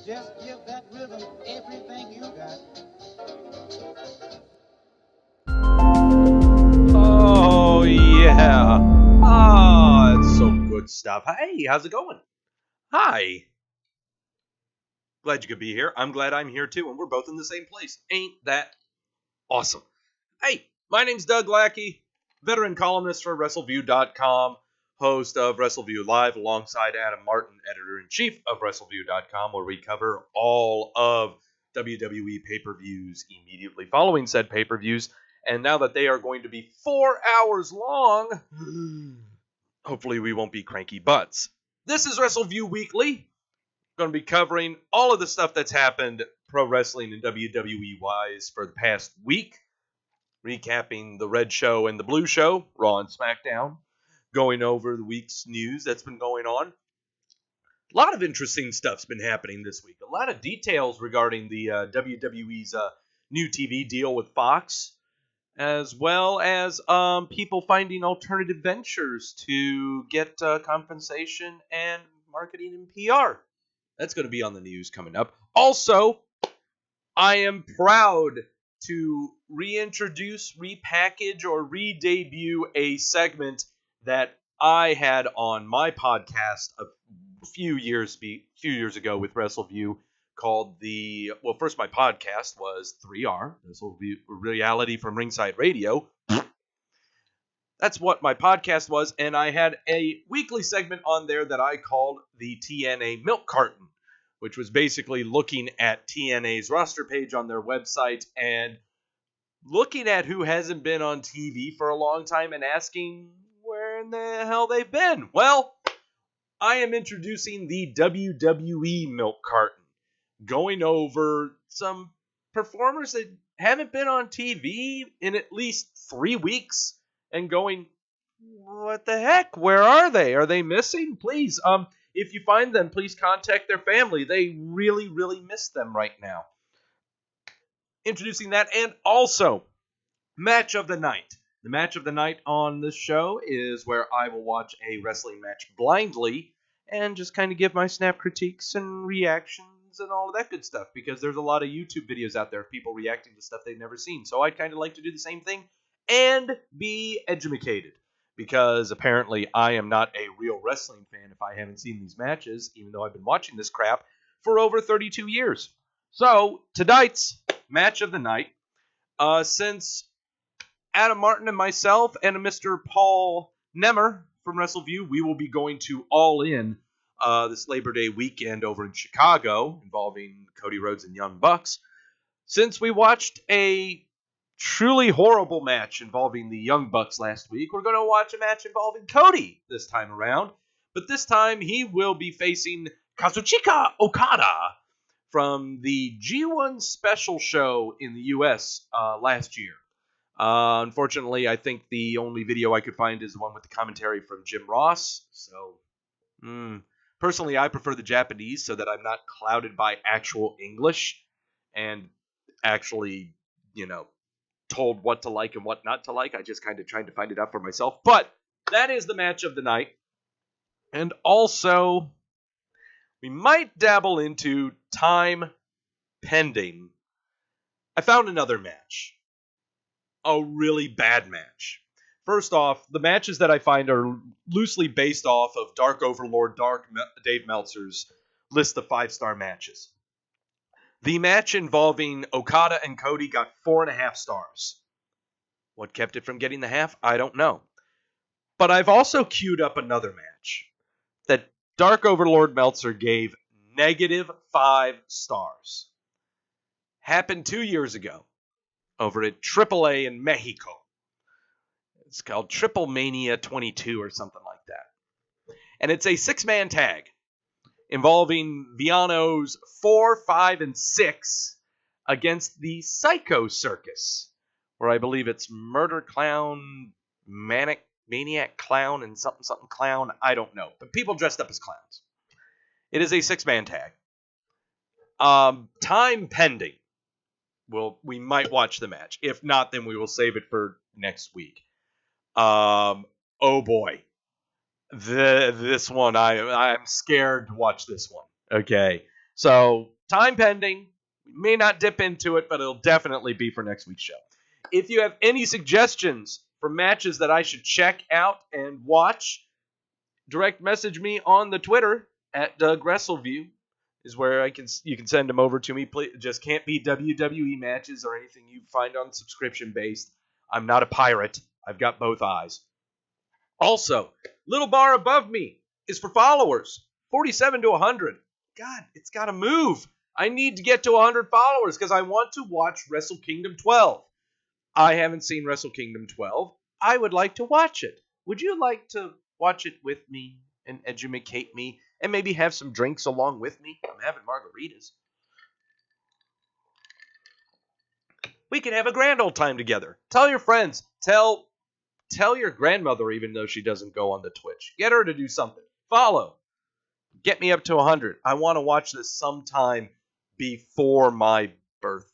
Just give that rhythm everything you got. Oh, yeah. Ah, it's so good stuff. Hey, how's it going? Hi. Glad you could be here. I'm glad I'm here too, and we're both in the same place. Ain't that awesome? Hey, my name's Doug Lackey, veteran columnist for Wrestleview.com, host of Wrestleview Live alongside Adam Martin, editor-in-chief of Wrestleview.com, where we cover all of WWE pay-per-views immediately following said pay-per-views. And now that they are going to be 4 hours long, hopefully we won't be cranky butts. This is Wrestleview Weekly. Going to be covering all of the stuff that's happened pro wrestling and WWE-wise for the past week. Recapping the Red Show and the Blue Show, Raw and Smackdown. Going over the week's news that's been going on. A lot of interesting stuff's been happening this week. A lot of details regarding the WWE's new TV deal with Fox, as well as people finding alternative ventures to get compensation and marketing and PR. That's going to be on the news coming up. Also, I am proud to reintroduce, repackage, or re-debut a segment that I had on my podcast a few years ago with WrestleView called first my podcast was 3R, WrestleView Reality from Ringside Radio. That's what my podcast was, and I had a weekly segment on there that I called the TNA Milk Carton, which was basically looking at TNA's roster page on their website and looking at who hasn't been on TV for a long time and asking where in the hell they've been. Well, I am introducing the WWE Milk Carton, going over some performers that haven't been on TV in at least 3 weeks and going, what the heck? Where are they? Are they missing? Please, if you find them, please contact their family. They really, really miss them right now. Introducing that, and also, Match of the Night. The Match of the Night on this show is where I will watch a wrestling match blindly and just kind of give my snap critiques and reactions and all of that good stuff, because there's a lot of YouTube videos out there of people reacting to stuff they've never seen. So I'd kind of like to do the same thing and be educated, because apparently I am not a real wrestling fan if I haven't seen these matches, even though I've been watching this crap for over 32 years. So, tonight's match of the night, since Adam Martin and myself and Mr. Paul Nemmer from Wrestleview, we will be going to All In this Labor Day weekend over in Chicago, involving Cody Rhodes and Young Bucks. Since we watched a truly horrible match involving the Young Bucks last week, we're going to watch a match involving Cody this time around. But this time, he will be facing Kazuchika Okada from the G1 special show in the U.S. Last year. Unfortunately, I think the only video I could find is the one with the commentary from Jim Ross. So, personally, I prefer the Japanese so that I'm not clouded by actual English and actually, told what to like and what not to like. I just kind of tried to find it out for myself. But that is the match of the night. And also, we might dabble into time pending. I found another match. A really bad match. First off, the matches that I find are loosely based off of Dark Overlord Dave Meltzer's list of 5-star matches. The match involving Okada and Cody got 4.5 stars. What kept it from getting the half? I don't know. But I've also queued up another match that Dark Overlord Meltzer gave -5 stars. Happened 2 years ago over at AAA in Mexico. It's called Triple Mania 22 or something like that. And it's a 6-man tag involving Villanos 4, 5, and 6 against the Psycho Circus, where I believe it's Murder Clown, Maniac Clown, and something Clown. I don't know. But people dressed up as clowns. It is a 6-man tag. Time pending. We might watch the match. If not, then we will save it for next week. Oh boy. This one, I'm scared to watch this one. Okay. So, time pending. We may not dip into it, but it'll definitely be for next week's show. If you have any suggestions for matches that I should check out and watch, direct message me on the Twitter at Doug Wrestleview. Is where you can send them over to me. Please, just can't be WWE matches or anything you find on subscription based. I'm not a pirate. I've got both eyes. Also, little bar above me is for followers. 47 to 100. God, it's got to move. I need to get to 100 followers because I want to watch Wrestle Kingdom 12. I haven't seen Wrestle Kingdom 12. I would like to watch it. Would you like to watch it with me and educate me and maybe have some drinks along with me? I'm having margaritas. We can have a grand old time together. Tell your friends. Tell your grandmother, even though she doesn't go on the Twitch. Get her to do something. Follow. Get me up to 100. I want to watch this sometime before my birthday.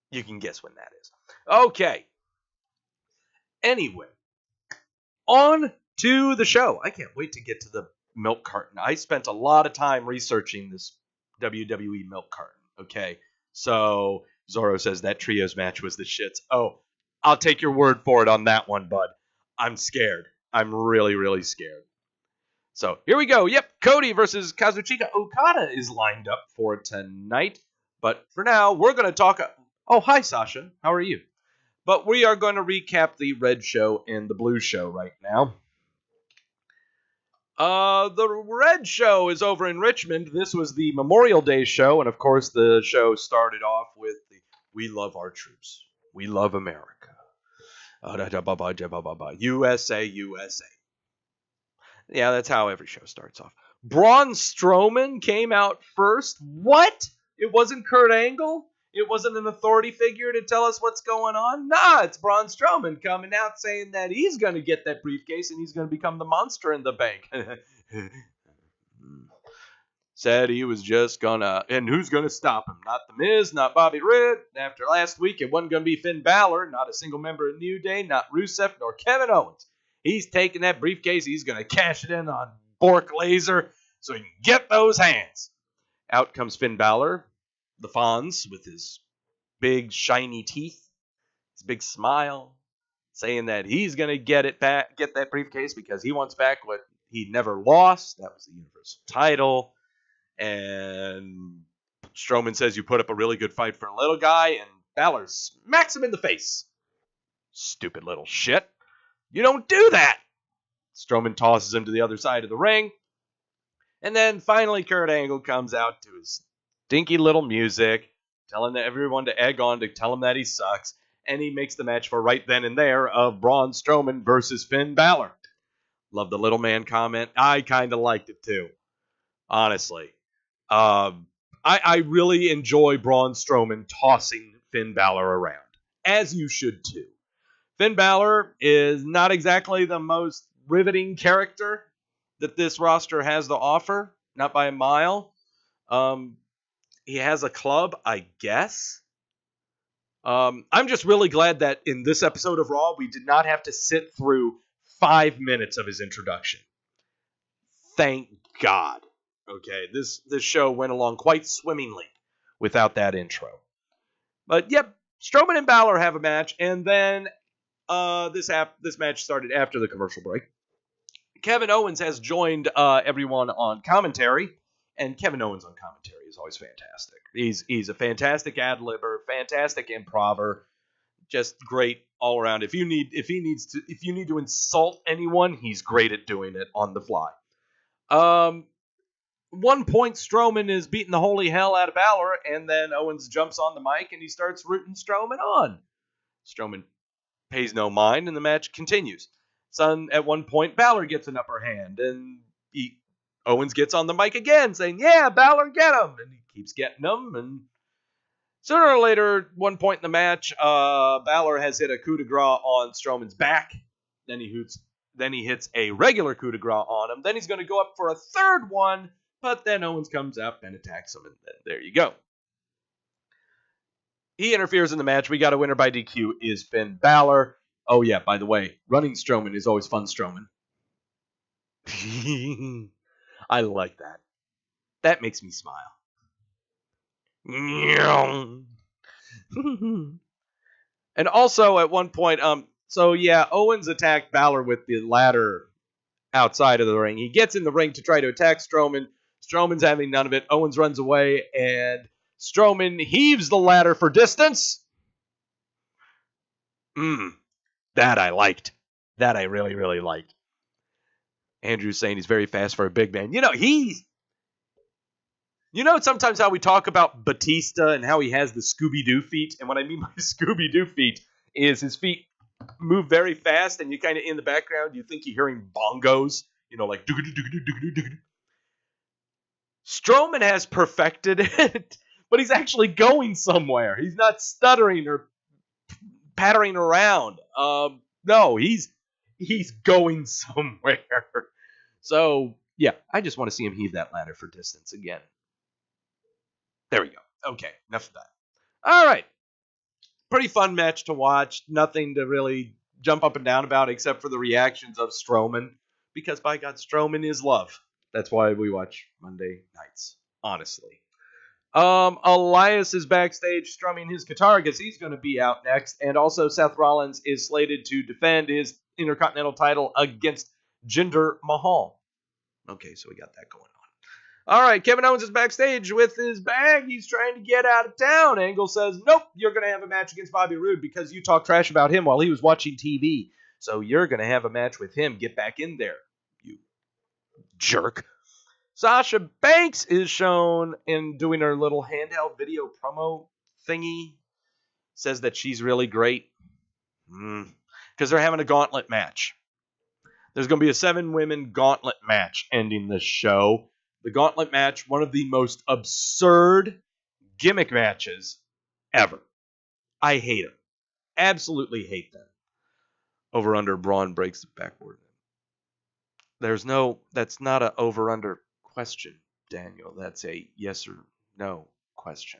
You can guess when that is. Okay. Anyway. On to the show. I can't wait to get to the Milk Carton. I spent a lot of time researching this WWE Milk Carton. Okay. So, Zorro says that trios match was the shits. Oh, I'll take your word for it on that one, bud. I'm scared. I'm really, really scared. So, here we go. Yep, Cody versus Kazuchika Okada is lined up for tonight. But for now, we're going to talk... Oh, hi, Sasha. How are you? But we are going to recap the Red Show and the Blue Show right now. The Red Show is over in Richmond. This was the Memorial Day show, and of course the show started off with the "We love our troops. We love America. USA, USA." Yeah, that's how every show starts off. Braun Strowman came out first. What? It wasn't Kurt Angle? It wasn't an authority figure to tell us what's going on? Nah, it's Braun Strowman coming out saying that he's going to get that briefcase and he's going to become the monster in the bank. Said he was just gonna... And who's going to stop him? Not The Miz, not Bobby Roode. After last week, it wasn't going to be Finn Balor, not a single member of New Day, not Rusev, nor Kevin Owens. He's taking that briefcase. He's going to cash it in on Bork Laser so he can get those hands. Out comes Finn Balor, the Fonz, with his big shiny teeth, his big smile, saying that he's going to get it back, get that briefcase because he wants back what he never lost. That was the Universal title. And Strowman says you put up a really good fight for a little guy, and Balor smacks him in the face. Stupid little shit. You don't do that. Strowman tosses him to the other side of the ring. And then finally Kurt Angle comes out to his stinky little music, telling everyone to egg on to tell him that he sucks. And he makes the match for right then and there of Braun Strowman versus Finn Balor. Love the little man comment. I kind of liked it too. Honestly. I really enjoy Braun Strowman tossing Finn Balor around. As you should too. Finn Balor is not exactly the most riveting character that this roster has to offer. Not by a mile. He has a club, I guess. I'm just really glad that in this episode of Raw, we did not have to sit through 5 minutes of his introduction. Thank God. Okay, this show went along quite swimmingly without that intro. But yep, Strowman and Balor have a match, and then this match started after the commercial break. Kevin Owens has joined everyone on commentary, and Kevin Owens on commentary is always fantastic. He's a fantastic ad-libber, fantastic improver, just great all around. If you need to insult anyone, he's great at doing it on the fly. One point, Strowman is beating the holy hell out of Balor, and then Owens jumps on the mic and he starts rooting Strowman on. Strowman pays no mind, and the match continues. At one point, Balor gets an upper hand, and Owens gets on the mic again, saying, "Yeah, Balor, get him!" And he keeps getting them, and sooner or later, one point in the match, Balor has hit a coup de grace on Strowman's back. Then he hits a regular coup de grace on him. Then he's going to go up for a third one, but then Owens comes up and attacks him, and then there you go. He interferes in the match. We got a winner by DQ is Finn Balor. Oh, yeah, by the way, running Strowman is always fun, Strowman. I like that. That makes me smile. And also, at one point, Owens attacked Balor with the ladder outside of the ring. He gets in the ring to try to attack Strowman. Strowman's having none of it. Owens runs away, and Strowman heaves the ladder for distance. That I liked. That I really, really liked. Andrew's saying he's very fast for a big man. Sometimes how we talk about Batista and how he has the Scooby-Doo feet. And what I mean by Scooby-Doo feet is his feet move very fast, and you kind of in the background, you think you're hearing bongos, like doo-doo-doo-doo-doo-doo-doo. Strowman has perfected it, but he's actually going somewhere. He's not stuttering or pattering around. No, he's going somewhere. So, yeah, I just want to see him heave that ladder for distance again. There we go. Okay, enough of that. All right. Pretty fun match to watch. Nothing to really jump up and down about except for the reactions of Strowman. Because, by God, Strowman is love. That's why we watch Monday nights, honestly. Elias is backstage strumming his guitar because he's going to be out next. And also Seth Rollins is slated to defend his Intercontinental title against Jinder Mahal. Okay, so we got that going on. All right, Kevin Owens is backstage with his bag. He's trying to get out of town. Angle says, nope, you're going to have a match against Bobby Roode because you talked trash about him while he was watching TV. So you're going to have a match with him. Get back in there, you jerk. Sasha Banks is shown in doing her little handheld video promo thingy. Says that she's really great. Because they're having a gauntlet match. There's going to be a 7-women gauntlet match ending this show. The gauntlet match, one of the most absurd gimmick matches ever. I hate them. Absolutely hate them. Over under Braun breaks the backward. That's not a over under question, Daniel. That's a yes or no question.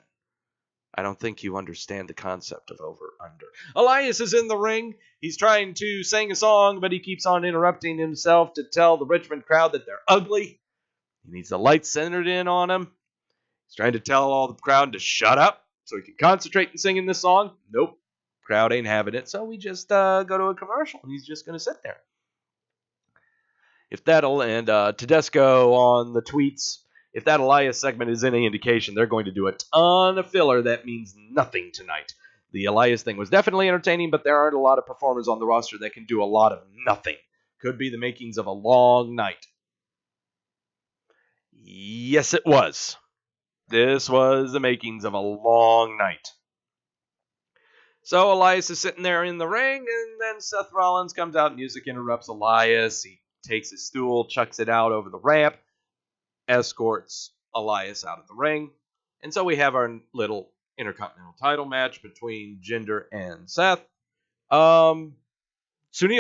I don't think you understand the concept of over under. Elias is in the ring. He's trying to sing a song, but he keeps on interrupting himself to tell the Richmond crowd that they're ugly. He needs the lights centered in on him. He's trying to tell all the crowd to shut up so he can concentrate in singing this song. Nope. Crowd ain't having it, so we just go to a commercial, and he's just going to sit there. If that'll, and Tedesco on the tweets, if that Elias segment is any indication, they're going to do a ton of filler that means nothing tonight. The Elias thing was definitely entertaining, but there aren't a lot of performers on the roster that can do a lot of nothing. Could be the makings of a long night. Yes, it was. This was the makings of a long night. So Elias is sitting there in the ring, and then Seth Rollins comes out. Music interrupts Elias. He takes his stool, chucks it out over the ramp, escorts Elias out of the ring. And so we have our little Intercontinental title match between Jinder and Seth. Sunil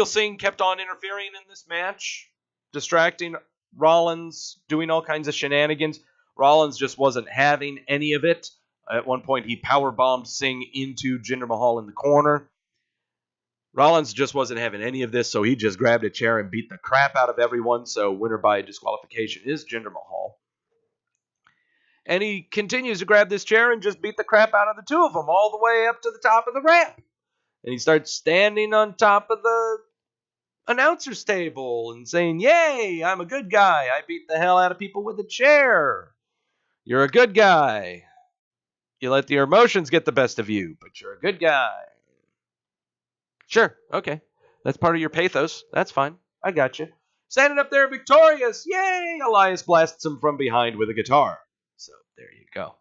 Singh kept on interfering in this match, distracting Rollins, doing all kinds of shenanigans. Rollins just wasn't having any of it. At one point, he powerbombed Singh into Jinder Mahal in the corner. Rollins just wasn't having any of this, so he just grabbed a chair and beat the crap out of everyone. So winner by disqualification is Jinder Mahal. And he continues to grab this chair and just beat the crap out of the two of them all the way up to the top of the ramp. And he starts standing on top of the announcer's table and saying, "Yay, I'm a good guy. I beat the hell out of people with a chair. You're a good guy. You let your emotions get the best of you, but you're a good guy." Sure, okay. That's part of your pathos. That's fine. I got you. Standing up there victorious. Yay! Elias blasts him from behind with a guitar. So there you go.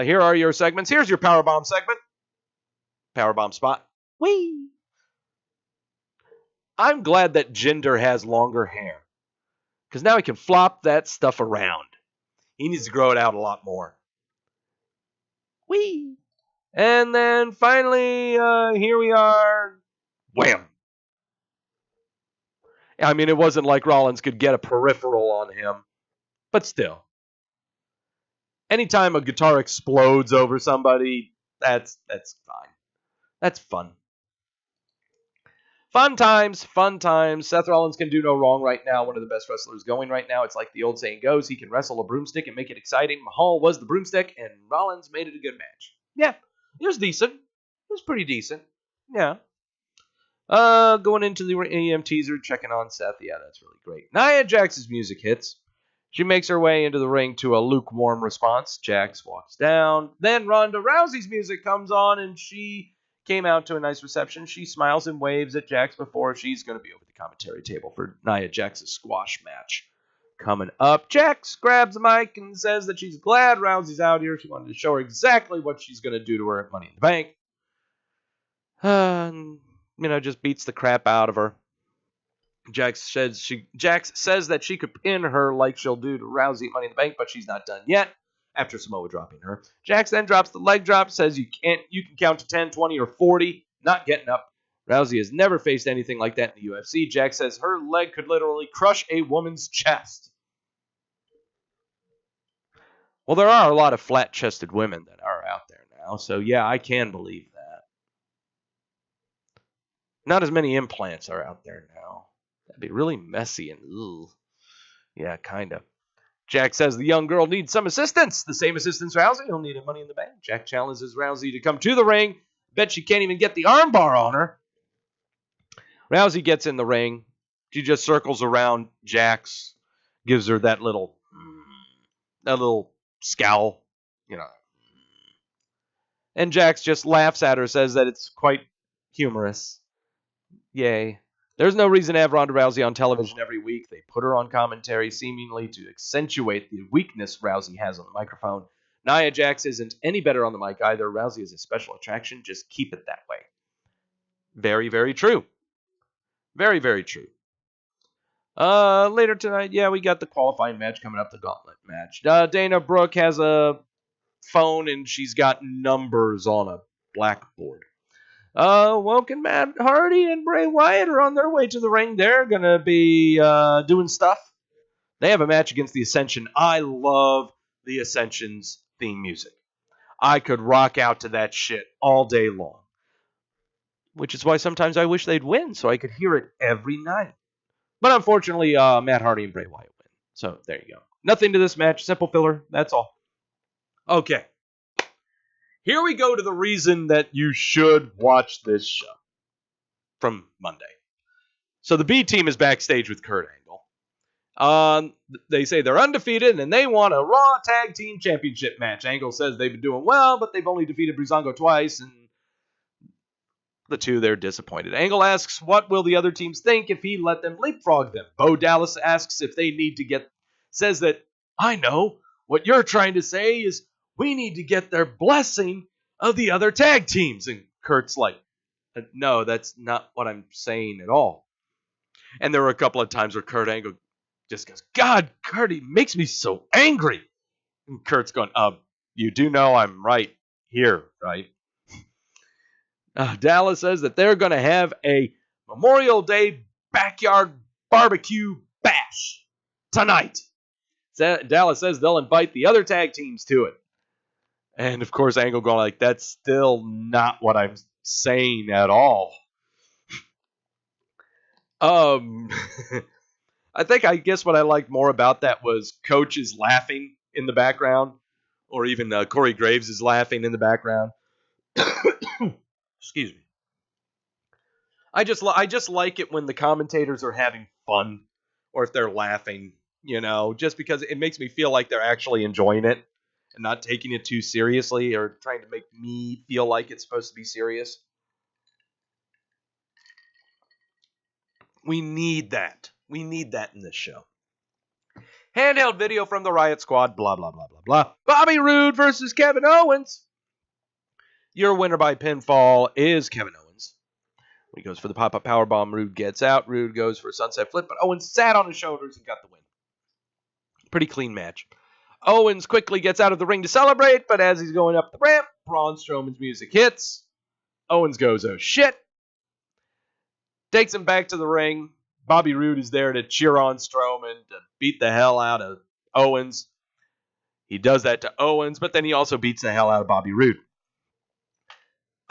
Here are your segments. Here's your Powerbomb segment. Powerbomb spot. Whee! I'm glad that Jinder has longer hair, because now he can flop that stuff around. He needs to grow it out a lot more. Whee! And then finally, here we are. Wham! I mean, it wasn't like Rollins could get a peripheral on him, but still. Anytime a guitar explodes over somebody, that's fine. That's fun. Fun times, fun times. Seth Rollins can do no wrong right now. One of the best wrestlers going right now. It's like the old saying goes, he can wrestle a broomstick and make it exciting. Mahal was the broomstick, and Rollins made it a good match. Yeah, it was decent. It was pretty decent. Yeah. Going into the AM teaser, checking on Seth. Yeah, that's really great. Nia Jax's music hits. She makes her way into the ring to a lukewarm response. Jax walks down. Then Ronda Rousey's music comes on, and she came out to a nice reception. She smiles and waves at Jax before she's going to be over the commentary table for Nia Jax's squash match. Coming up, Jax grabs the mic and says that she's glad Rousey's out here. She wanted to show her exactly what she's going to do to her at Money in the Bank. Just beats the crap out of her. Jax says that she could pin her like she'll do to Rousey at Money in the Bank, but she's not done yet. After Samoa dropping her, Jax then drops the leg drop, says you can count to 10, 20, or 40, not getting up. Rousey has never faced anything like that in the UFC. Jax says her leg could literally crush a woman's chest. Well, there are a lot of flat-chested women that are out there now, so yeah, I can believe that. Not as many implants are out there now. That'd be really messy and ugh. Yeah, kind of. Jax says the young girl needs some assistance. The same assistance Rousey will need at Money in the Bank. Jax challenges Rousey to come to the ring. Bet she can't even get the armbar on her. Rousey gets in the ring. She just circles around Jax, gives her that little scowl, And Jax just laughs at her, says that it's quite humorous. Yay. There's no reason to have Ronda Rousey on television every week. They put her on commentary seemingly to accentuate the weakness Rousey has on the microphone. Nia Jax isn't any better on the mic either. Rousey is a special attraction. Just keep it that way. Very, very true. Very, very true. Later tonight, we got the qualifying match coming up, the gauntlet match. Dana Brooke has a phone and she's got numbers on a blackboard. Woken Matt Hardy and Bray Wyatt are on their way to the ring. They're going to be doing stuff. They have a match against the Ascension. I love the Ascension's theme music. I could rock out to that shit all day long. Which is why sometimes I wish they'd win so I could hear it every night. But unfortunately, Matt Hardy and Bray Wyatt win. So there you go. Nothing to this match. Simple filler. That's all. Okay. Here we go to the reason that you should watch this show from Monday. So the B team is backstage with Kurt Angle. They say they're undefeated and they want a Raw Tag Team Championship match. Angle says they've been doing well, but they've only defeated Breezango twice, and the two, they're disappointed. Angle asks what will the other teams think if he let them leapfrog them. Bo Dallas asks if they need to says that, I know, what you're trying to say is we need to get their blessing of the other tag teams. And Kurt's like, no, that's not what I'm saying at all. And there were a couple of times where Kurt Angle just goes, God, Kurt, he makes me so angry. And Kurt's going, you do know I'm right here, right? Dallas says that they're going to have a Memorial Day backyard barbecue bash tonight. Dallas says they'll invite the other tag teams to it. And, of course, Angle going like, that's still not what I'm saying at all. I guess what I liked more about that was Coach is laughing in the background, or even Corey Graves is laughing in the background. Excuse me. I just like it when the commentators are having fun, or if they're laughing, just because it makes me feel like they're actually enjoying it and not taking it too seriously or trying to make me feel like it's supposed to be serious. We need that. We need that in this show. Handheld video from the Riot Squad, blah, blah, blah, blah, blah. Bobby Roode versus Kevin Owens. Your winner by pinfall is Kevin Owens. He goes for the pop-up powerbomb. Roode gets out. Roode goes for a sunset flip, but Owens sat on his shoulders and got the win. Pretty clean match. Owens quickly gets out of the ring to celebrate, but as he's going up the ramp, Braun Strowman's music hits. Owens goes, oh shit. Takes him back to the ring. Bobby Roode is there to cheer on Strowman, to beat the hell out of Owens. He does that to Owens, but then he also beats the hell out of Bobby Roode.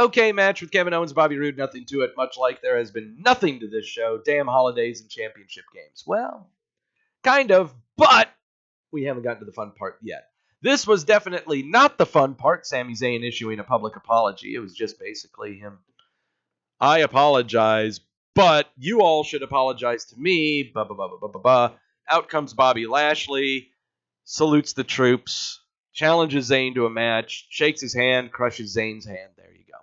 Okay, match with Kevin Owens, Bobby Roode, nothing to it, much like there has been nothing to this show. Damn holidays and championship games. Well, kind of, but we haven't gotten to the fun part yet. This was definitely not the fun part, Sami Zayn issuing a public apology. It was just basically him. I apologize, but you all should apologize to me. Blah, blah, blah, blah, blah, blah. Out comes Bobby Lashley, salutes the troops, challenges Zayn to a match, shakes his hand, crushes Zayn's hand. There you go.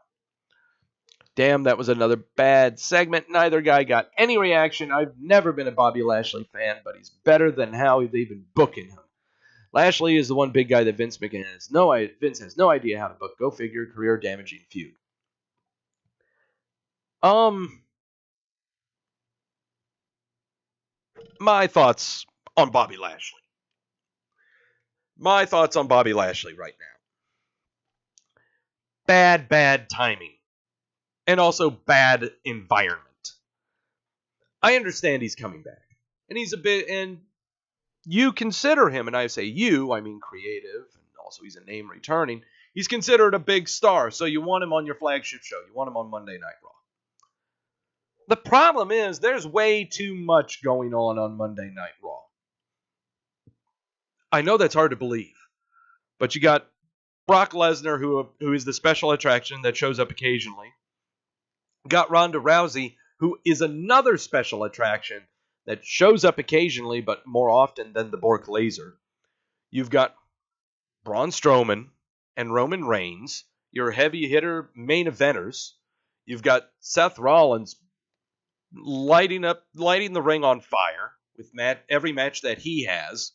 Damn, that was another bad segment. Neither guy got any reaction. I've never been a Bobby Lashley fan, but he's better than how they've been booking him. Lashley is the one big guy that Vince has no idea how to book. Go figure, career-damaging feud. My thoughts on Bobby Lashley. My thoughts on Bobby Lashley right now. Bad timing. And also bad environment. I understand he's coming back. And you consider him, and I say you, I mean creative, and also he's a name returning. He's considered a big star, so you want him on your flagship show. You want him on Monday Night Raw. The problem is there's way too much going on Monday Night Raw. I know that's hard to believe, but you got Brock Lesnar, who is the special attraction that shows up occasionally. Got Ronda Rousey, who is another special attraction that shows up occasionally, but more often than the Bork Laser. You've got Braun Strowman and Roman Reigns, your heavy hitter main eventers. You've got Seth Rollins lighting the ring on fire with every match that he has.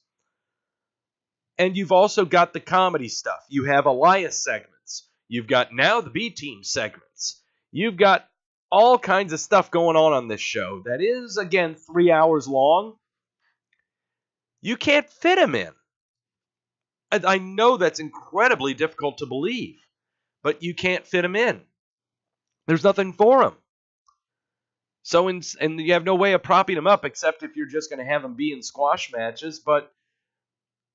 And you've also got the comedy stuff. You have Elias segments. You've got now the B-Team segments. You've got all kinds of stuff going on this show that is, again, 3 hours long. You can't fit him in. I know that's incredibly difficult to believe, but you can't fit him in. There's nothing for him. So, and you have no way of propping him up except if you're just going to have him be in squash matches, but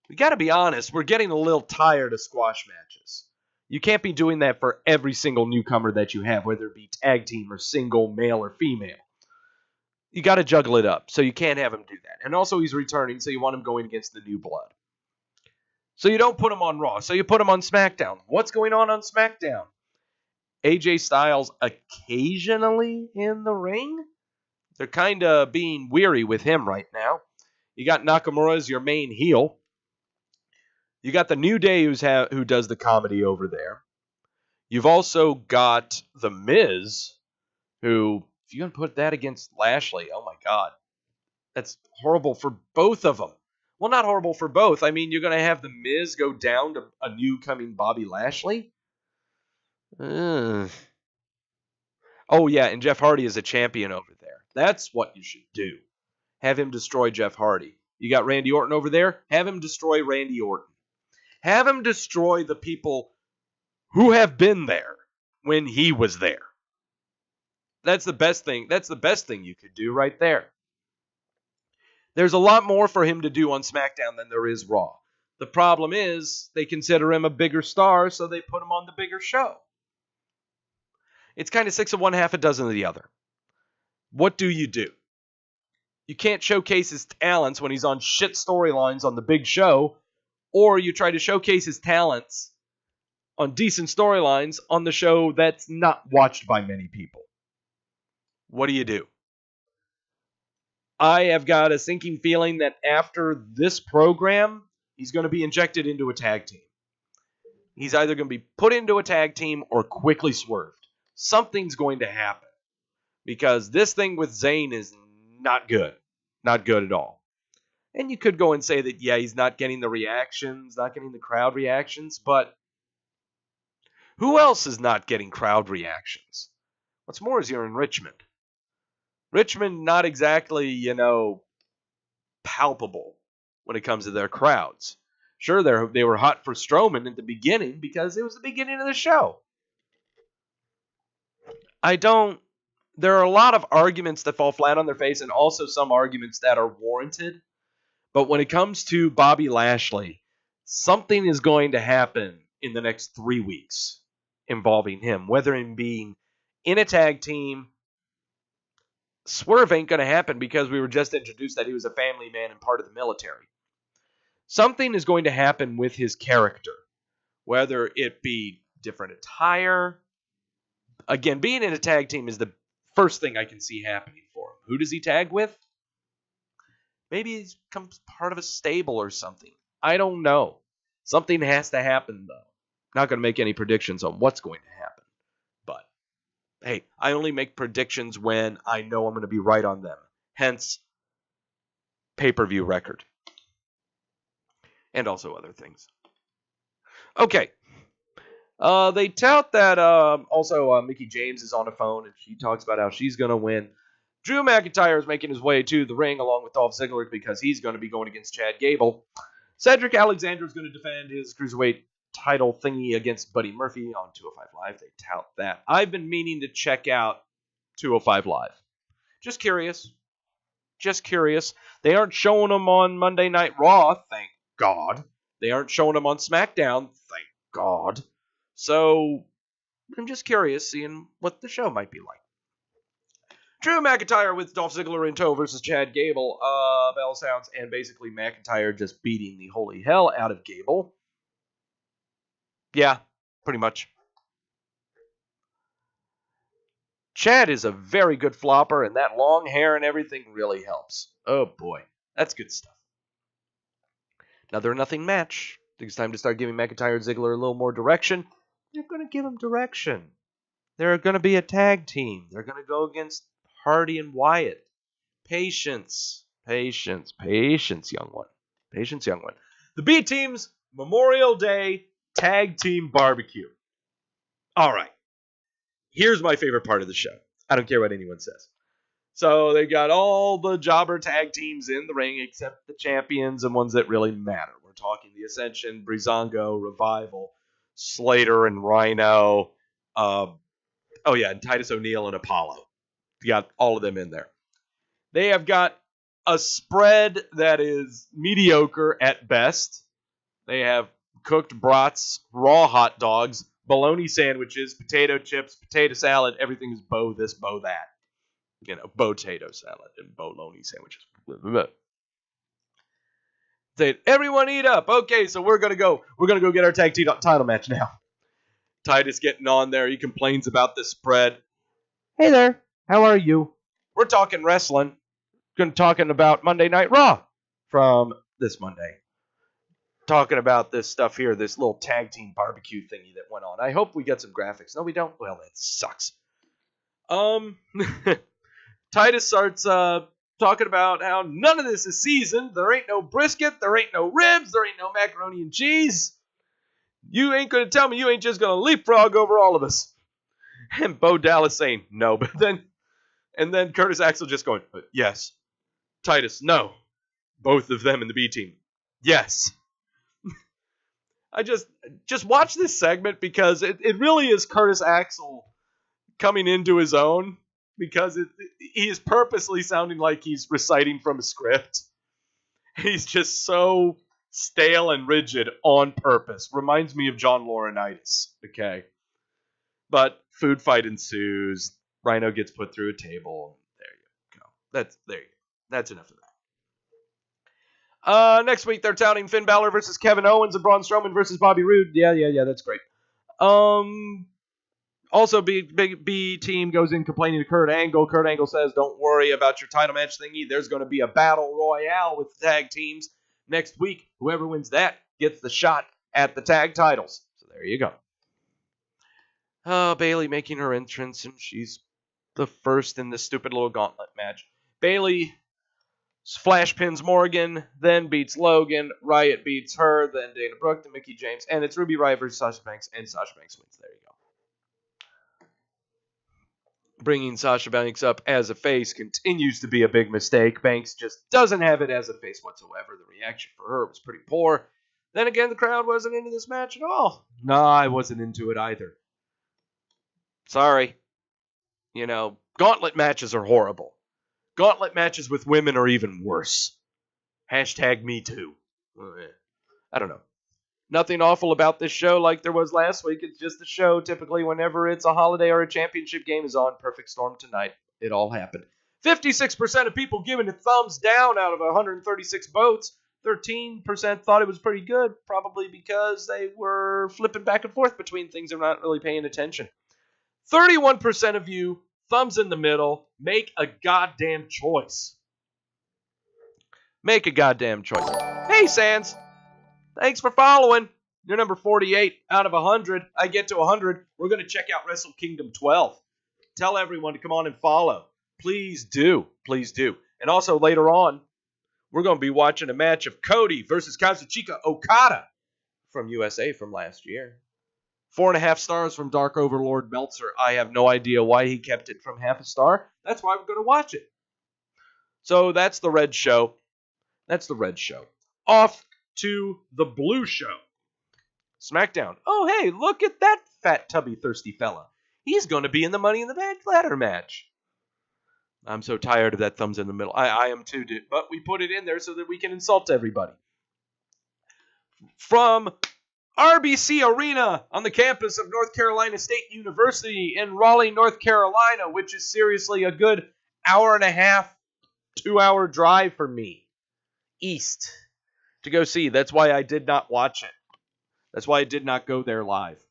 we got to be honest, we're getting a little tired of squash matches. You can't be doing that for every single newcomer that you have, whether it be tag team or single, male or female. You got to juggle it up, so you can't have him do that. And also he's returning, so you want him going against the new blood. So you don't put him on Raw. So you put him on SmackDown. What's going on SmackDown? AJ Styles occasionally in the ring. They're kind of being weary with him right now. You got Nakamura as your main heel. You got the New Day who does the comedy over there. You've also got The Miz, who, if you're going to put that against Lashley, oh my God, that's horrible for both of them. Well, not horrible for both. I mean, you're going to have The Miz go down to a new coming Bobby Lashley? Oh, yeah, and Jeff Hardy is a champion over there. That's what you should do. Have him destroy Jeff Hardy. You got Randy Orton over there? Have him destroy Randy Orton. Have him destroy the people who have been there when he was there. That's the best thing. That's the best thing you could do right there. There's a lot more for him to do on SmackDown than there is Raw. The problem is they consider him a bigger star, so they put him on the bigger show. It's kind of 6 of one, half a dozen of the other. What do? You can't showcase his talents when he's on shit storylines on the big show, or you try to showcase his talents on decent storylines on the show that's not watched by many people. What do? I have got a sinking feeling that after this program, he's going to be injected into a tag team. He's either going to be put into a tag team or quickly swerved. Something's going to happen. Because this thing with Zayn is not good. Not good at all. And you could go and say that, yeah, he's not getting the reactions, not getting the crowd reactions, but who else is not getting crowd reactions? What's more is you're in Richmond. Richmond, not exactly, palpable when it comes to their crowds. Sure, they were hot for Strowman at the beginning because it was the beginning of the show. There are a lot of arguments that fall flat on their face and also some arguments that are warranted. But when it comes to Bobby Lashley, something is going to happen in the next 3 weeks involving him, whether in being in a tag team. Swerve ain't going to happen because we were just introduced that he was a family man and part of the military. Something is going to happen with his character, whether it be different attire. Again, being in a tag team is the first thing I can see happening for him. Who does he tag with? Maybe he becomes part of a stable or something. I don't know. Something has to happen, though. Not going to make any predictions on what's going to happen. But, hey, I only make predictions when I know I'm going to be right on them. Hence, pay-per-view record. And also other things. Okay. They tout that also Mickie James is on the phone, and she talks about how she's going to win. Drew McIntyre is making his way to the ring along with Dolph Ziggler because he's going to be going against Chad Gable. Cedric Alexander is going to defend his Cruiserweight title thingy against Buddy Murphy on 205 Live. They tout that. I've been meaning to check out 205 Live. Just curious. They aren't showing them on Monday Night Raw, thank God. They aren't showing them on SmackDown, thank God. So, I'm just curious, seeing what the show might be like. Drew McIntyre with Dolph Ziggler in tow versus Chad Gable. Bell sounds, and basically McIntyre just beating the holy hell out of Gable. Yeah, pretty much. Chad is a very good flopper, and that long hair and everything really helps. Oh boy, that's good stuff. Another nothing match. I think it's time to start giving McIntyre and Ziggler a little more direction. They're going to give him direction. They're going to be a tag team. They're going to go against Hardy and Wyatt. Patience, young one. Patience, young one. The B Team's Memorial Day Tag Team Barbecue. All right. Here's my favorite part of the show. I don't care what anyone says. So they got all the jobber tag teams in the ring except the champions and ones that really matter. We're talking the Ascension, Breezango, Revival, Slater and Rhino. And Titus O'Neil and Apollo. You got all of them in there. They have got a spread that is mediocre at best. They have cooked brats, raw hot dogs, bologna sandwiches, potato chips, potato salad. Everything is bow this, bow that. Potato salad and bologna sandwiches. Say, everyone eat up. Okay, so we're gonna go get our tag team title match now. Titus getting on there. He complains about the spread. Hey there, how are you? We're talking wrestling. Talking about Monday Night Raw from this Monday. Talking about this stuff here, this little tag team barbecue thingy that went on. I hope we get some graphics. No, we don't. Well, that sucks. Titus starts talking about how none of this is seasoned. There ain't no brisket. There ain't no ribs. There ain't no macaroni and cheese. You ain't going to tell me you ain't just going to leapfrog over all of us. And Bo Dallas saying no. But then Curtis Axel just going, yes. Titus, no. Both of them in the B team. Yes. I just watch this segment because it really is Curtis Axel coming into his own, because he is purposely sounding like he's reciting from a script. He's just so stale and rigid on purpose. Reminds me of John Laurinaitis, okay? But food fight ensues. Rhino gets put through a table. There you go. That's enough of that. Next week they're touting Finn Balor versus Kevin Owens and Braun Strowman versus Bobby Roode. Yeah, that's great. Also, B team goes in complaining to Kurt Angle. Kurt Angle says, don't worry about your title match thingy. There's going to be a battle royale with the tag teams next week. Whoever wins that gets the shot at the tag titles. So there you go. Bayley making her entrance, and she's the first in this stupid little gauntlet match. Bayley flash pins Morgan, then beats Logan. Riot beats her, then Dana Brooke, then Mickie James. And it's Ruby Riott versus Sasha Banks, and Sasha Banks wins. There you go. Bringing Sasha Banks up as a face continues to be a big mistake. Banks just doesn't have it as a face whatsoever. The reaction for her was pretty poor. Then again, the crowd wasn't into this match at all. No, I wasn't into it either. Sorry. Gauntlet matches are horrible. Gauntlet matches with women are even worse. #me too. I don't know. Nothing awful about this show like there was last week. It's just a show. Typically, whenever it's a holiday or a championship game is on. Perfect storm tonight. It all happened. 56% of people giving it thumbs down out of 136 votes. 13% thought it was pretty good, probably because they were flipping back and forth between things and not really paying attention. 31% of you, thumbs in the middle, make a goddamn choice. Make a goddamn choice. Hey, Sans. Thanks for following. You're number 48 out of 100. I get to 100. We're going to check out Wrestle Kingdom 12. Tell everyone to come on and follow. Please do. Please do. And also later on, we're going to be watching a match of Cody versus Kazuchika Okada from USA from last year. 4.5 stars from Dark Overlord Meltzer. I have no idea why he kept it from half a star. That's why we're going to watch it. So that's the red show. Off to the blue show. SmackDown. Oh, hey, look at that fat, tubby, thirsty fella. He's going to be in the Money in the Bank ladder match. I'm so tired of that thumbs in the middle. I am too, dude. But we put it in there so that we can insult everybody. From RBC Arena on the campus of North Carolina State University in Raleigh, North Carolina, which is seriously a good hour and a half, 2-hour drive for me east to go see. That's why I did not watch it. That's why I did not go there live.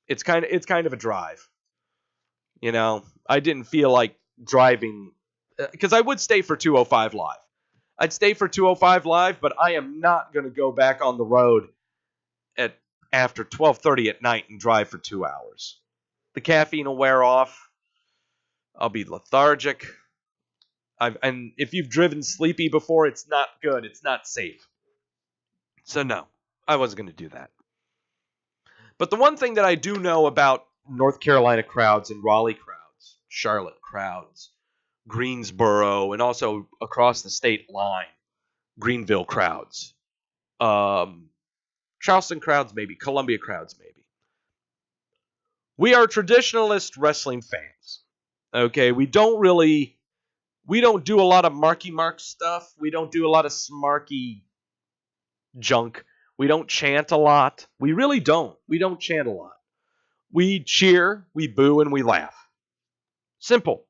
It's kind of a drive. I didn't feel like driving because I would stay for 205 Live. I'd stay for 205 Live, but I am not going to go back on the road after 12:30 at night and drive for 2 hours. The caffeine will wear off. I'll be lethargic. And if you've driven sleepy before, it's not good. It's not safe. So no, I wasn't going to do that. But the one thing that I do know about North Carolina crowds and Raleigh crowds, Charlotte crowds, Greensboro, and also across the state line, Greenville crowds, Charleston crowds maybe, Columbia crowds maybe. We are traditionalist wrestling fans. Okay, we don't do a lot of marky mark stuff. We don't do a lot of smarky junk. We don't chant a lot. We really don't. We don't chant a lot. We cheer, we boo, and we laugh. Simple.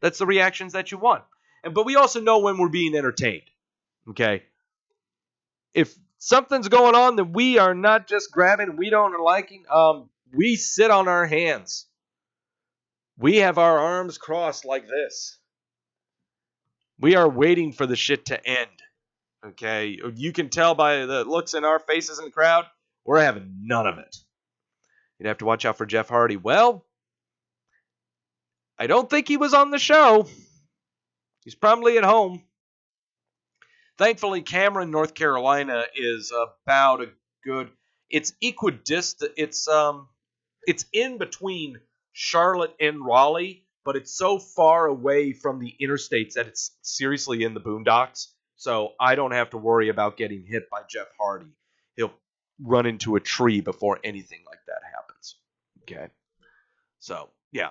That's the reactions that you want. But we also know when we're being entertained. Okay? if something's going on that we are not just grabbing, we don't are liking, we sit on our hands. We have our arms crossed like this. We are waiting for the shit to end. Okay? You can tell by the looks in our faces in the crowd, we're having none of it. You'd have to watch out for Jeff Hardy. Well, I don't think he was on the show. He's probably at home. Thankfully, Cameron, North Carolina is about a good. It's equidistant. It's in between Charlotte and Raleigh, but it's so far away from the interstates that it's seriously in the boondocks. So I don't have to worry about getting hit by Jeff Hardy. He'll run into a tree before anything like that happens. Okay. So yeah,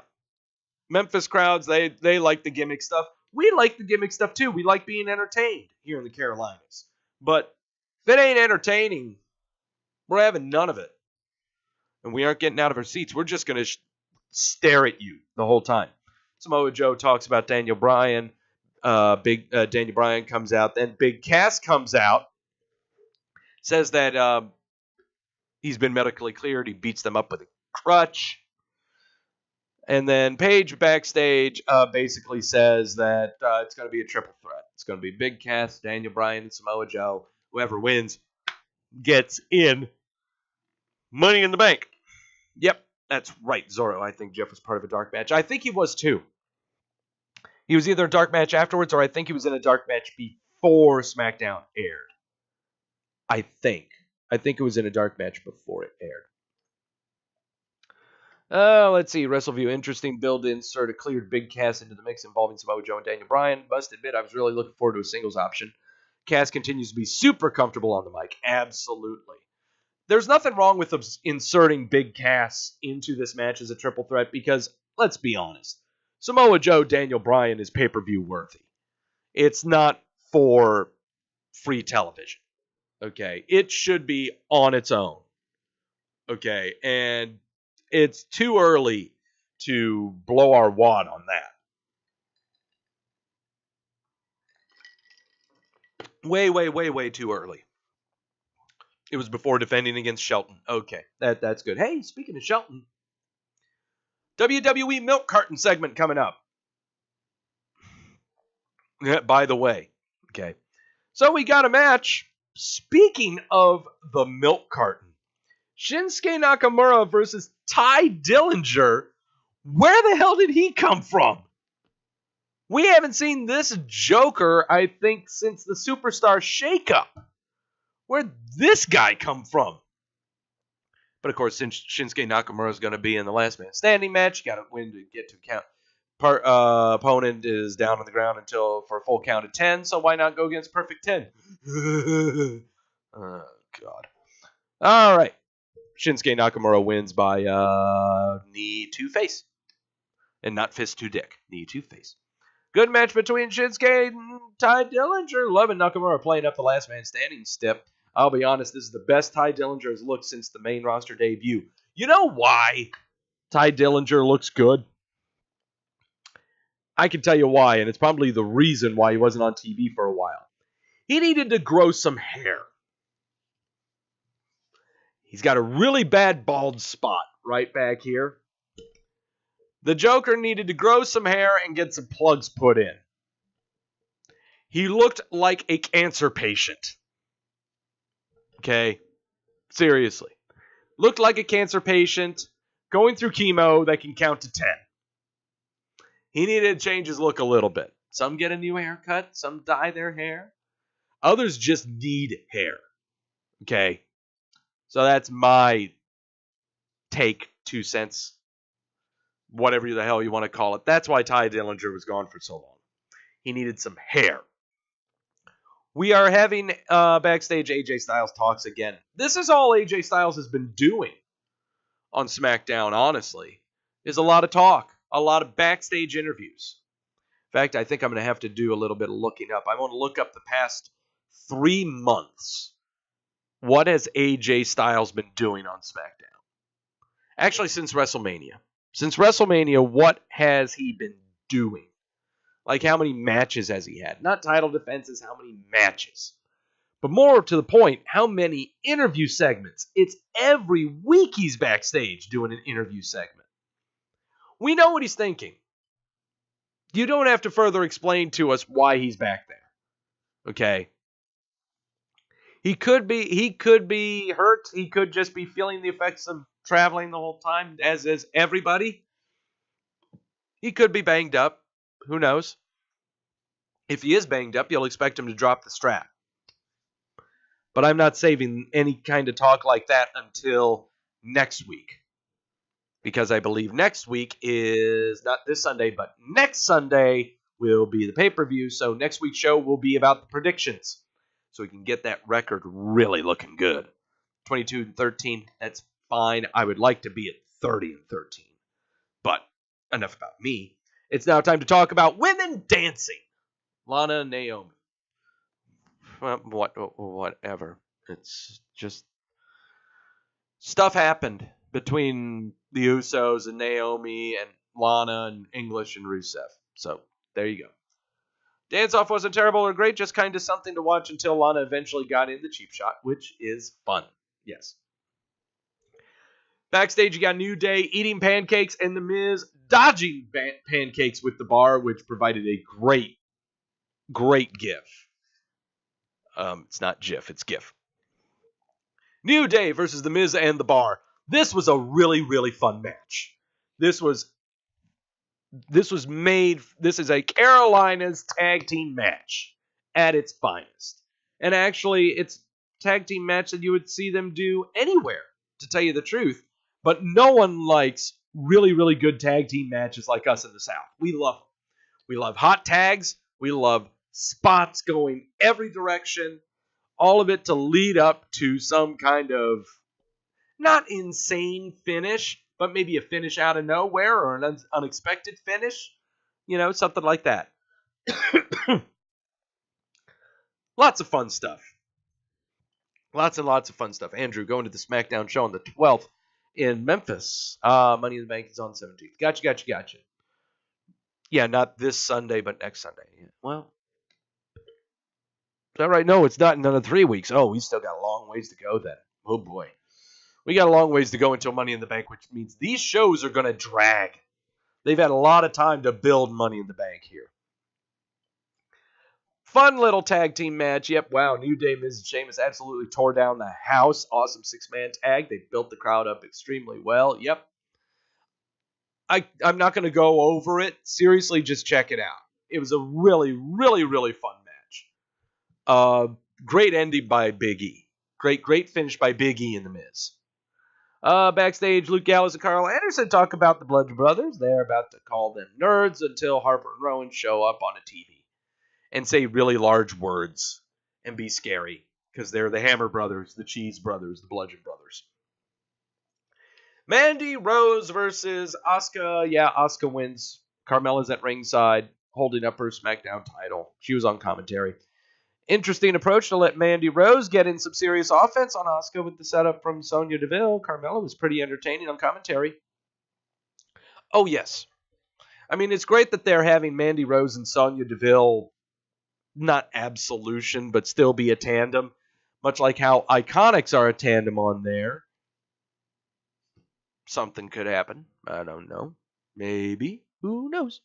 Memphis crowds they like the gimmick stuff. We like the gimmick stuff too. We like being entertained here in the Carolinas. But if it ain't entertaining, we're having none of it. And we aren't getting out of our seats. We're just going to stare at you the whole time. Samoa Joe talks about Daniel Bryan. Daniel Bryan comes out. Then Big Cass comes out. Says that he's been medically cleared. He beats them up with a crutch. And then Paige backstage basically says that it's going to be a triple threat. It's going to be Big Cass, Daniel Bryan, and Samoa Joe. Whoever wins gets in Money in the Bank. Yep, that's right, Zorro. I think Jeff was part of a dark match. I think he was too. He was either a dark match afterwards, or I think he was in a dark match before SmackDown aired. I think it was in a dark match before it aired. Let's see. Wrestleview, interesting build to insert a cleared Big Cass into the mix involving Samoa Joe and Daniel Bryan. Must admit, I was really looking forward to a singles option. Cass continues to be super comfortable on the mic. Absolutely. There's nothing wrong with inserting Big Cass into this match as a triple threat because, let's be honest, Samoa Joe, Daniel Bryan is pay-per-view worthy. It's not for free television. Okay? It should be on its own. Okay? And it's too early to blow our wad on that. Way too early. It was before defending against Shelton. Okay, that's good. Hey, speaking of Shelton, WWE Milk Carton segment coming up. By the way, okay. So we got a match. Speaking of the Milk Carton, Shinsuke Nakamura versus Ty Dillinger. Where the hell did he come from? We haven't seen this Joker, I think, since the Superstar Shakeup. Where'd this guy come from? But of course, since Shinsuke Nakamura is going to be in the last man standing match, you got to win to get to count. Opponent is down on the ground for a full count of 10, so why not go against Perfect 10? Oh, God. All right. Shinsuke Nakamura wins by knee to face. And not fist to dick. Knee to face. Good match between Shinsuke and Ty Dillinger. Loving Nakamura playing up the last man standing step. I'll be honest, this is the best Ty Dillinger has looked since the main roster debut. You know why Ty Dillinger looks good? I can tell you why, and it's probably the reason why he wasn't on TV for a while. He needed to grow some hair. He's got a really bad bald spot right back here. The Joker needed to grow some hair and get some plugs put in. He looked like a cancer patient. Okay? Seriously. Looked like a cancer patient going through chemo that can count to 10. He needed to change his look a little bit. Some get a new haircut. Some dye their hair. Others just need hair. Okay? So that's my take, 2 cents. Whatever the hell you want to call it. That's why Ty Dillinger was gone for so long. He needed some hair. We are having backstage AJ Styles talks again. This is all AJ Styles has been doing on SmackDown, honestly, is a lot of talk, a lot of backstage interviews. In fact, I think I'm going to have to do a little bit of looking up. I want to look up the past 3 months. What has AJ Styles been doing on SmackDown? Actually, since WrestleMania. Since WrestleMania, what has he been doing? Like, how many matches has he had? Not title defenses, how many matches? But more to the point, how many interview segments? It's every week he's backstage doing an interview segment. We know what he's thinking. You don't have to further explain to us why he's back there. Okay? He could be hurt. He could just be feeling the effects of traveling the whole time, as is everybody. He could be banged up. Who knows? If he is banged up, you'll expect him to drop the strap. But I'm not saving any kind of talk like that until next week. Because I believe next week is not this Sunday, but next Sunday will be the pay-per-view. So next week's show will be about the predictions. So we can get that record really looking good. 22-13, that's fine. I would like to be at 30-13. But enough about me. It's now time to talk about women dancing. Lana and Naomi. Whatever. It's just stuff happened between the Usos and Naomi and Lana and English and Rusev. So there you go. Dance-off wasn't terrible or great, just kind of something to watch until Lana eventually got in the cheap shot, which is fun. Yes. Backstage, you got New Day eating pancakes and The Miz dodging pancakes with the bar, which provided a great gif. It's not GIF, it's GIF. New Day versus The Miz and the Bar. This was a really, really fun match. This is a Carolina's tag team match at its finest. And actually, it's a tag team match that you would see them do anywhere, to tell you the truth. But no one likes really, really good tag team matches like us in the South. We love them. We love hot tags. We love spots going every direction. All of it to lead up to some kind of not insane finish, but maybe a finish out of nowhere or an unexpected finish. You know, something like that. Lots of fun stuff. Lots and lots of fun stuff. Andrew, going to the SmackDown show on the 12th in Memphis. Money in the Bank is on 17th. Gotcha. Yeah, not this Sunday, but next Sunday. Well, is that right? No, it's not in another 3 weeks. Oh, we still got a long ways to go then. Oh, boy. We got a long ways to go until Money in the Bank, which means these shows are going to drag. They've had a lot of time to build Money in the Bank here. Fun little tag team match. Yep, wow. New Day, Miz and Sheamus absolutely tore down the house. Awesome six-man tag. They built the crowd up extremely well. Yep. I'm not going to go over it. Seriously, just check it out. It was a really, really, really fun match. Great ending by Big E. Great finish by Big E and The Miz. Backstage, Luke Gallows and Carl Anderson talk about the Bludgeon Brothers. They're about to call them nerds until Harper and Rowan show up on a TV and say really large words and be scary because they're the Hammer Brothers, the Cheese Brothers, the Bludgeon Brothers. Mandy Rose versus Asuka. Yeah, Asuka wins. Carmella's at ringside holding up her SmackDown title. She was on commentary. Interesting approach to let Mandy Rose get in some serious offense on Asuka with the setup from Sonya Deville. Carmella was pretty entertaining on commentary. Oh, yes. I mean, it's great that they're having Mandy Rose and Sonya Deville, not absolution, but still be a tandem. Much like how Iconics are a tandem on there. Something could happen. I don't know. Maybe. Who knows?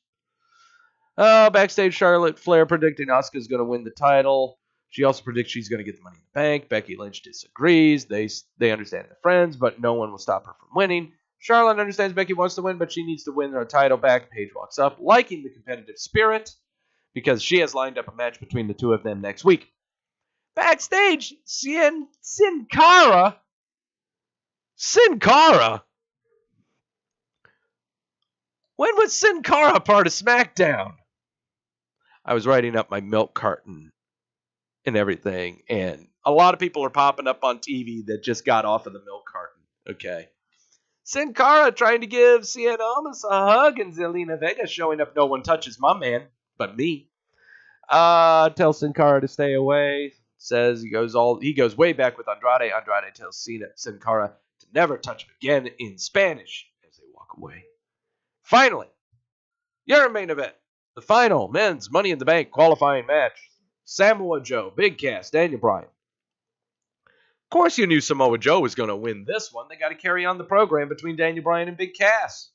Backstage, Charlotte Flair predicting Asuka's going to win the title. She also predicts she's going to get the Money in the Bank. Becky Lynch disagrees. They understand they're friends, but no one will stop her from winning. Charlotte understands Becky wants to win, but she needs to win her title back. Paige walks up, liking the competitive spirit, because she has lined up a match between the two of them next week. Backstage, Sin Cara. When was Sin Cara part of SmackDown? I was writing up my milk carton and everything, and a lot of people are popping up on TV that just got off of the milk carton. Okay. Sin Cara trying to give Cien Almas a hug, and Zelina Vega showing up. No one touches my man, but me. Tells Sin Cara to stay away. Says he goes way back with Andrade. Andrade tells Sin Cara to never touch him again in Spanish as they walk away. Finally, your main event. The final men's Money in the Bank qualifying match. Samoa Joe, Big Cass, Daniel Bryan course you knew Samoa Joe was going to win this one. They got to carry on the program between Daniel Bryan and Big Cass.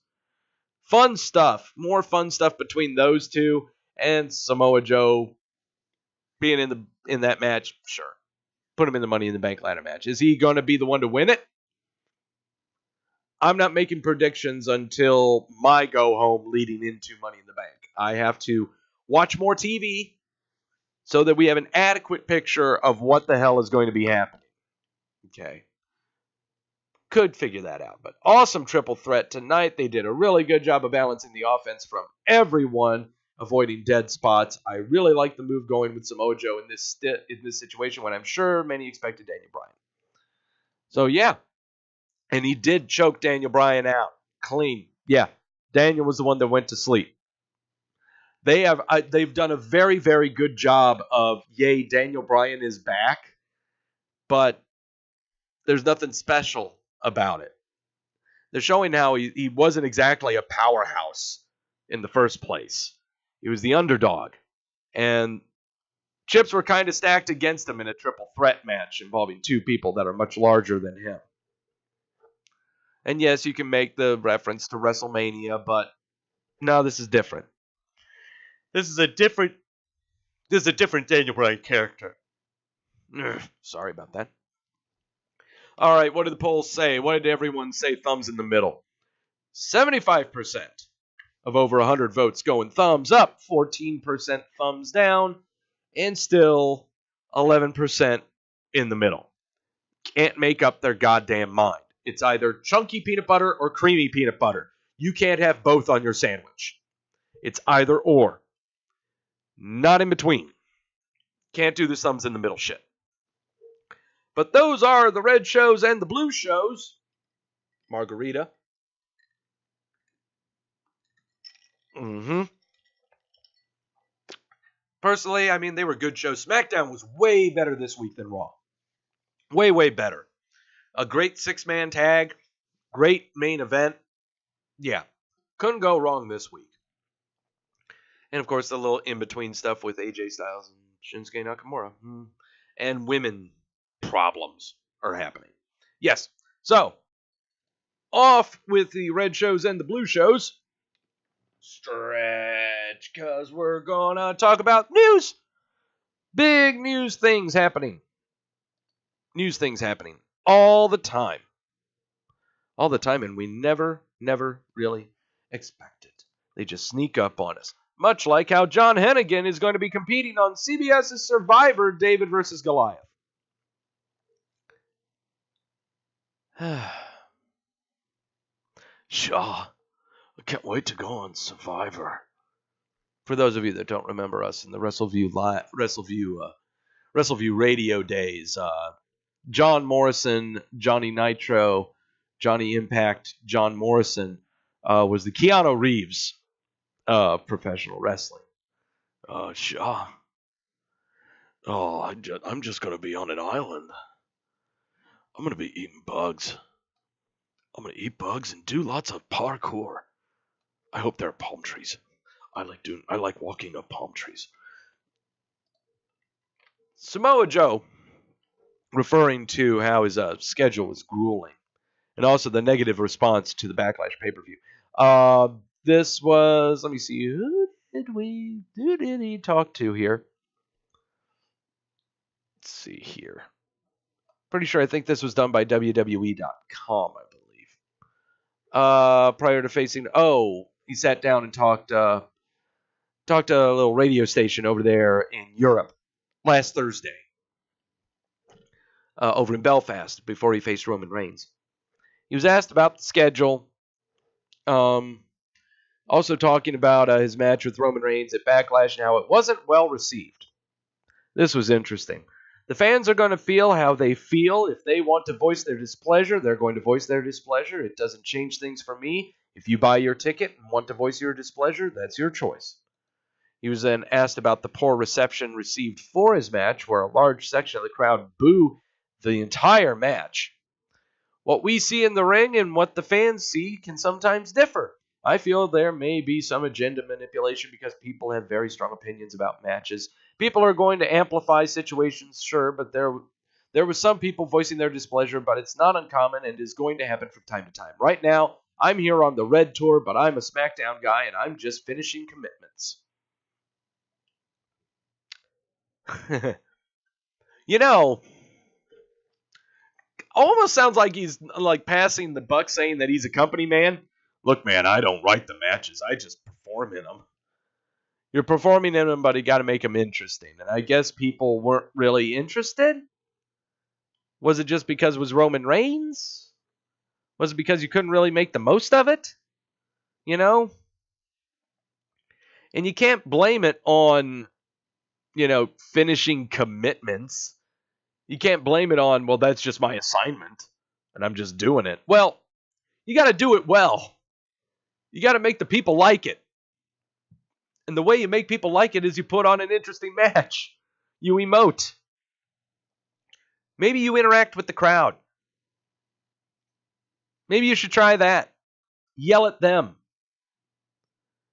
Fun stuff. More fun stuff between those two. And Samoa Joe being in that match, sure. Put him in the Money in the Bank ladder match. Is he going to be the one to win it? I'm not making predictions until my go home leading into Money in the Bank. I have to watch more TV so that we have an adequate picture of what the hell is going to be happening. Okay. Could figure that out. But awesome triple threat tonight. They did a really good job of balancing the offense from everyone, avoiding dead spots. I really like the move going with Samoa Joe in this situation when I'm sure many expected Daniel Bryan. So, yeah. And he did choke Daniel Bryan out. Clean. Yeah. Daniel was the one that went to sleep. They've done a very, very good job of, yay, Daniel Bryan is back, but there's nothing special about it. They're showing how he wasn't exactly a powerhouse in the first place. He was the underdog. And chips were kind of stacked against him in a triple threat match involving two people that are much larger than him. And yes, you can make the reference to WrestleMania, but no, this is different. This is a different Daniel Bryan character. Sorry about that. All right, what did the polls say? What did everyone say? Thumbs in the middle. 75% of over 100 votes going thumbs up, 14% thumbs down, and still 11% in the middle. Can't make up their goddamn mind. It's either chunky peanut butter or creamy peanut butter. You can't have both on your sandwich. It's either or. Not in between. Can't do the thumbs in the middle shit. But those are the red shows and the blue shows. Margarita. Personally, I mean, they were good shows. SmackDown was way better this week than Raw. Way, way better. A great six-man tag. Great main event. Yeah. Couldn't go wrong this week. And, of course, the little in-between stuff with AJ Styles and Shinsuke Nakamura. And women problems are happening. Yes. So, off with the red shows and the blue shows. Stretch, because we're going to talk about news. Big news things happening. News things happening all the time. All the time, and we never really expect it. They just sneak up on us. Much like how John Hennigan is going to be competing on CBS's Survivor, David versus Goliath. Shaw, I can't wait to go on Survivor. For those of you that don't remember us in the Wrestleview radio days, John Morrison, Johnny Nitro, Johnny Impact, John Morrison was the Keanu Reeves of professional wrestling. Shaw. I'm just going to be on an island. I'm going to be eating bugs. I'm going to eat bugs and do lots of parkour. I hope there are palm trees. I like walking up palm trees. Samoa Joe, referring to how his schedule was grueling, and also the negative response to the Backlash pay-per-view. This was, let me see, who did he talk to here? Let's see here. Pretty sure I think this was done by WWE.com, I believe. Prior to facing, he sat down and talked to a little radio station over there in Europe last Thursday. Over in Belfast before he faced Roman Reigns. He was asked about the schedule. Also talking about his match with Roman Reigns at Backlash and how it wasn't well received. This was interesting. The fans are going to feel how they feel. If they want to voice their displeasure, they're going to voice their displeasure. It doesn't change things for me. If you buy your ticket and want to voice your displeasure, that's your choice. He was then asked about the poor reception received for his match, where a large section of the crowd booed the entire match. What we see in the ring and what the fans see can sometimes differ. I feel there may be some agenda manipulation because people have very strong opinions about matches. People are going to amplify situations, sure, but There were some people voicing their displeasure, but it's not uncommon and is going to happen from time to time. Right now, I'm here on the Red Tour, but I'm a SmackDown guy, and I'm just finishing commitments. Almost sounds like he's like passing the buck, saying that he's a company man. Look, man, I don't write the matches. I just perform in them. You're performing in them, but you got to make them interesting. And I guess people weren't really interested. Was it just because it was Roman Reigns? Was it because you couldn't really make the most of it? And you can't blame it on, finishing commitments. You can't blame it on, well, that's just my assignment, and I'm just doing it. Well, you got to do it well. You got to make the people like it. And the way you make people like it is you put on an interesting match. You emote. Maybe you interact with the crowd. Maybe you should try that. Yell at them.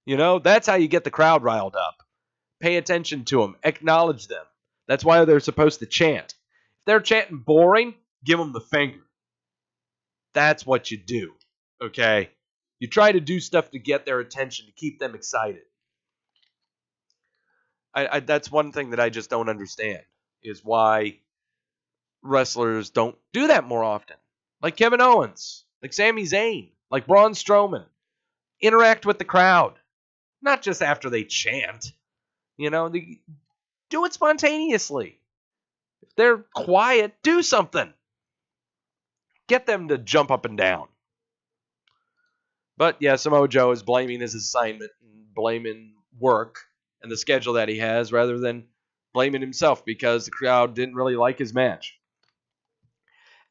That's how you get the crowd riled up. Pay attention to them. Acknowledge them. That's why they're supposed to chant. If they're chanting boring, give them the finger. That's what you do. Okay? You try to do stuff to get their attention, to keep them excited. That's one thing that I just don't understand, is why wrestlers don't do that more often. Like Kevin Owens, like Sami Zayn, like Braun Strowman. Interact with the crowd. Not just after they chant. They do it spontaneously. If they're quiet, do something. Get them to jump up and down. But yeah, Samoa Joe is blaming his assignment and blaming work and the schedule that he has rather than blaming himself because the crowd didn't really like his match.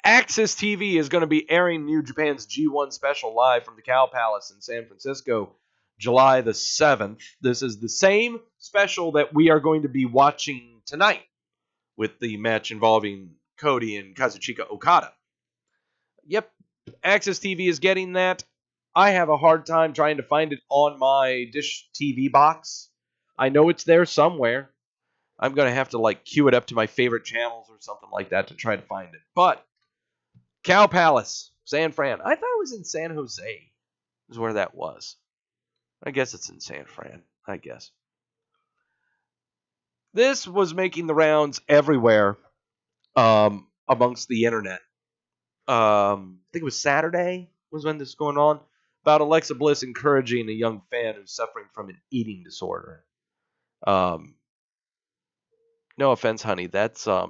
Access TV is going to be airing New Japan's G1 special live from the Cow Palace in San Francisco, July the 7th. This is the same special that we are going to be watching tonight with the match involving Cody and Kazuchika Okada. Yep, Access TV is getting that. I have a hard time trying to find it on my Dish TV box. I know it's there somewhere. I'm going to have to queue it up to my favorite channels or something like that to try to find it. But Cow Palace, San Fran. I thought it was in San Jose is where that was. I guess it's in San Fran, I guess. This was making the rounds everywhere amongst the internet. I think it was Saturday was when this was going on, about Alexa Bliss encouraging a young fan who's suffering from an eating disorder. No offense, honey, that's a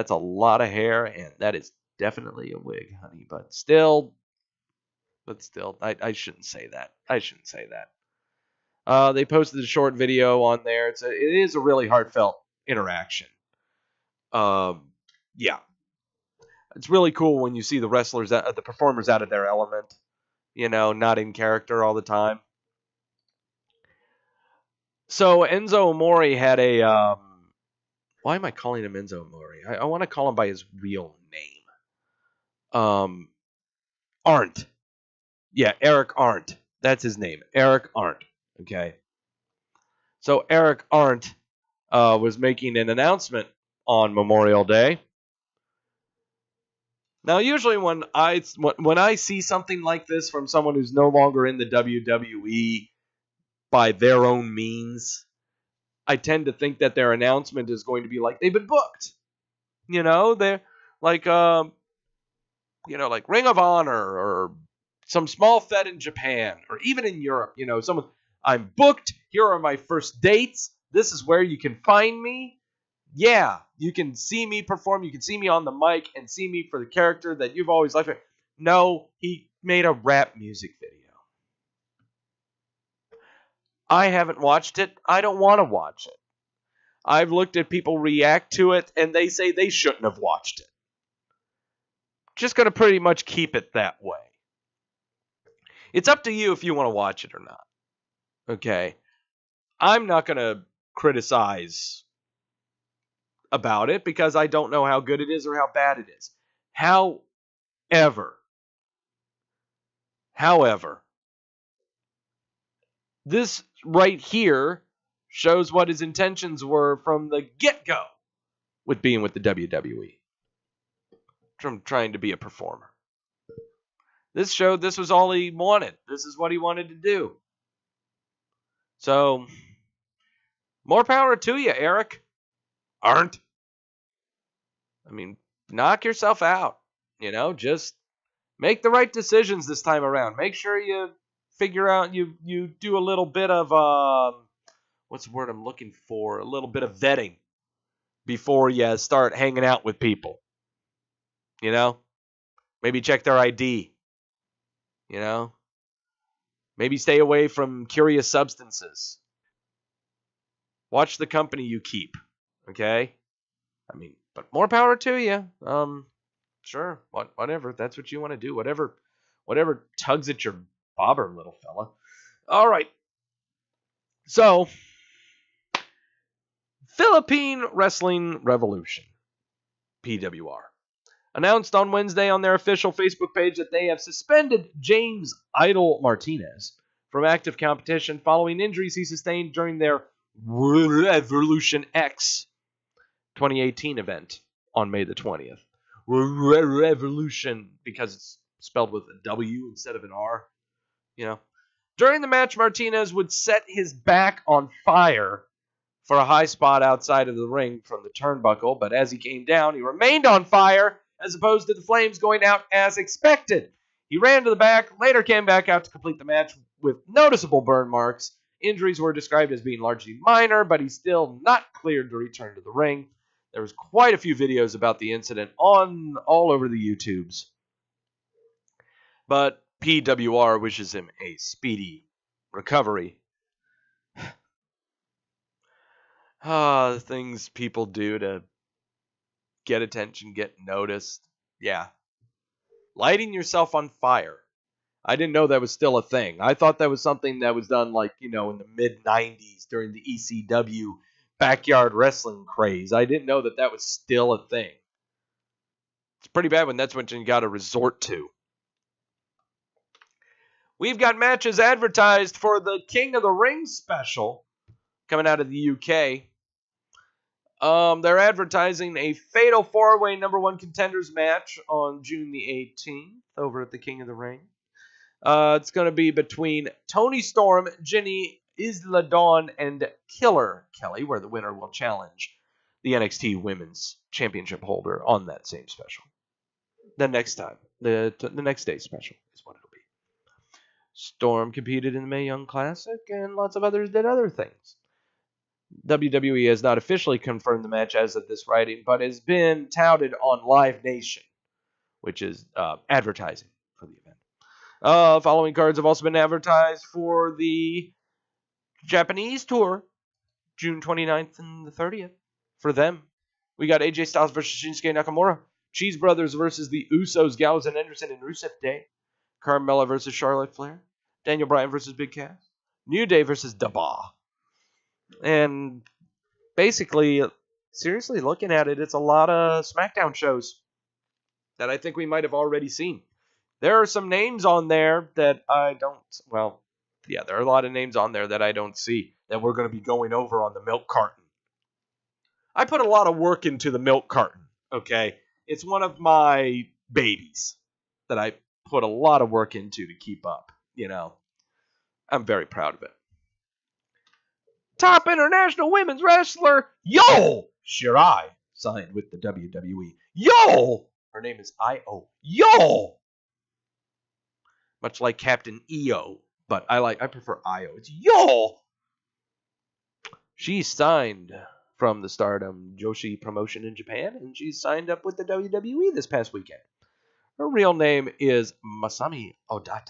lot of hair, and that is definitely a wig, honey. But still, I shouldn't say that. They posted a short video on there. It is a really heartfelt interaction. Yeah. It's really cool when you see the wrestlers, the performers out of their element, not in character all the time. So Enzo Amore had a, why am I calling him Enzo Amore? I want to call him by his real name. Arndt. Yeah, Eric Arndt. That's his name. Eric Arndt. Okay. So Eric Arndt was making an announcement on Memorial Day. Now, usually when I see something like this from someone who's no longer in the WWE by their own means, I tend to think that their announcement is going to be like they've been booked. They're like like Ring of Honor or some small fed in Japan or even in Europe. Someone, I'm booked. Here are my first dates. This is where you can find me. Yeah, you can see me perform. You can see me on the mic and see me for the character that you've always liked. No, he made a rap music video. I haven't watched it. I don't want to watch it. I've looked at people react to it, and they say they shouldn't have watched it. Just going to pretty much keep it that way. It's up to you if you want to watch it or not. Okay? I'm not going to criticize about it because I don't know how good it is or how bad it is. However, this right here shows what his intentions were from the get-go with being with the WWE. from trying to be a performer. This showed this was all he wanted. This is what he wanted to do. So, more power to you, Eric. Aren't? I mean, knock yourself out. Just make the right decisions this time around. Make sure you figure out, you do a little bit of, what's the word I'm looking for? A little bit of vetting before you start hanging out with people. Maybe check their ID. Maybe stay away from curious substances. Watch the company you keep. Okay? I mean, but more power to you. Sure, whatever. That's what you want to do. Whatever tugs at your bobber, little fella. All right. So, Philippine Wrestling Revolution, PWR, announced on Wednesday on their official Facebook page that they have suspended James Idol Martinez from active competition following injuries he sustained during their Revolution X 2018 event on May the 20th. Revolution, because it's spelled with a W instead of an R. During the match, Martinez would set his back on fire for a high spot outside of the ring from the turnbuckle, but as he came down, he remained on fire as opposed to the flames going out as expected. He ran to the back, later came back out to complete the match with noticeable burn marks. Injuries were described as being largely minor, but he's still not cleared to return to the ring. There was quite a few videos about the incident all over the YouTubes. But PWR wishes him a speedy recovery. Things people do to get attention, get noticed. Yeah. Lighting yourself on fire. I didn't know that was still a thing. I thought that was something that was done in the mid-90s during the ECW backyard wrestling craze. I didn't know that was still a thing. It's pretty bad when that's what you got to resort to. We've got matches advertised for the King of the Ring special coming out of the UK. They're advertising a Fatal 4-Way number 1 contenders match on June the 18th over at the King of the Ring. It's going to be between Toni Storm, Jenny Isla Dawn, and Killer Kelly, where the winner will challenge the NXT Women's Championship holder on that same special. The next time. The next day's special is what it'll be. Storm competed in the Mae Young Classic, and lots of others did other things. WWE has not officially confirmed the match as of this writing, but has been touted on Live Nation, which is advertising for the event. Following cards have also been advertised for the Japanese tour, June 29th and the 30th. For them, we got AJ Styles versus Shinsuke Nakamura, Cheese Brothers versus the Usos, Gallows and Anderson and Rusev Day, Carmella versus Charlotte Flair, Daniel Bryan versus Big Cass, New Day versus Dabba. And basically, seriously looking at it, it's a lot of SmackDown shows that I think we might have already seen. There are some names on there that I don't, there are a lot of names on there that I don't see that we're going to be going over on the Milk Carton. I put a lot of work into the Milk Carton, okay? It's one of my babies that I put a lot of work into to keep up, I'm very proud of it. Top international women's wrestler, Yo Shirai, signed with the WWE. Yo! Her name is Io. Yo! Much like Captain EO, but I prefer Io. It's Yo! She signed from the Stardom Joshi promotion in Japan, and she signed up with the WWE this past weekend. Her real name is Masami Odate.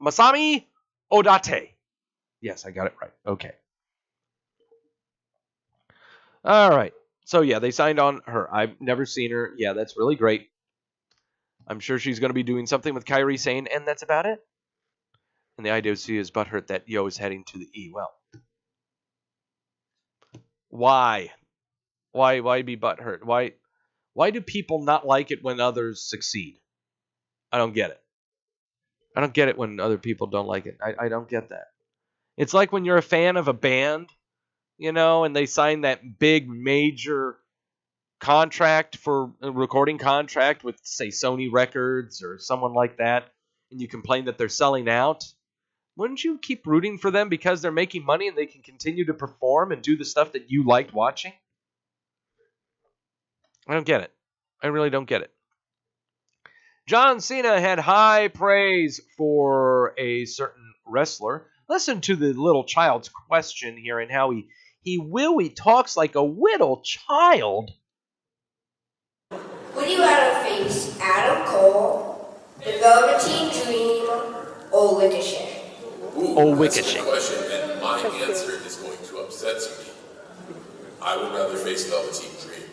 Masami Odate. Yes, I got it right. Okay. All right. So, yeah, they signed on her. I've never seen her. Yeah, that's really great. I'm sure she's going to be doing something with Kairi Sane, and that's about it. And the IWC is butthurt that Yo is heading to the E. Well, why? Why be butthurt? Why do people not like it when others succeed? I don't get it. I don't get it when other people don't like it. I don't get that. It's like when you're a fan of a band, and they sign that big major contract for a recording contract with, say, Sony Records or someone like that, and you complain that they're selling out, wouldn't you keep rooting for them because they're making money and they can continue to perform and do the stuff that you liked watching? I don't get it. I really don't get it. John Cena had high praise for a certain wrestler. Listen to the little child's question here and how he talks like a little child. Would you rather face Adam Cole, the Velveteen Dream, or Ricochet? Ricochet. That's a good question, and my answer is going to upset some people. I would rather face Velveteen Dream.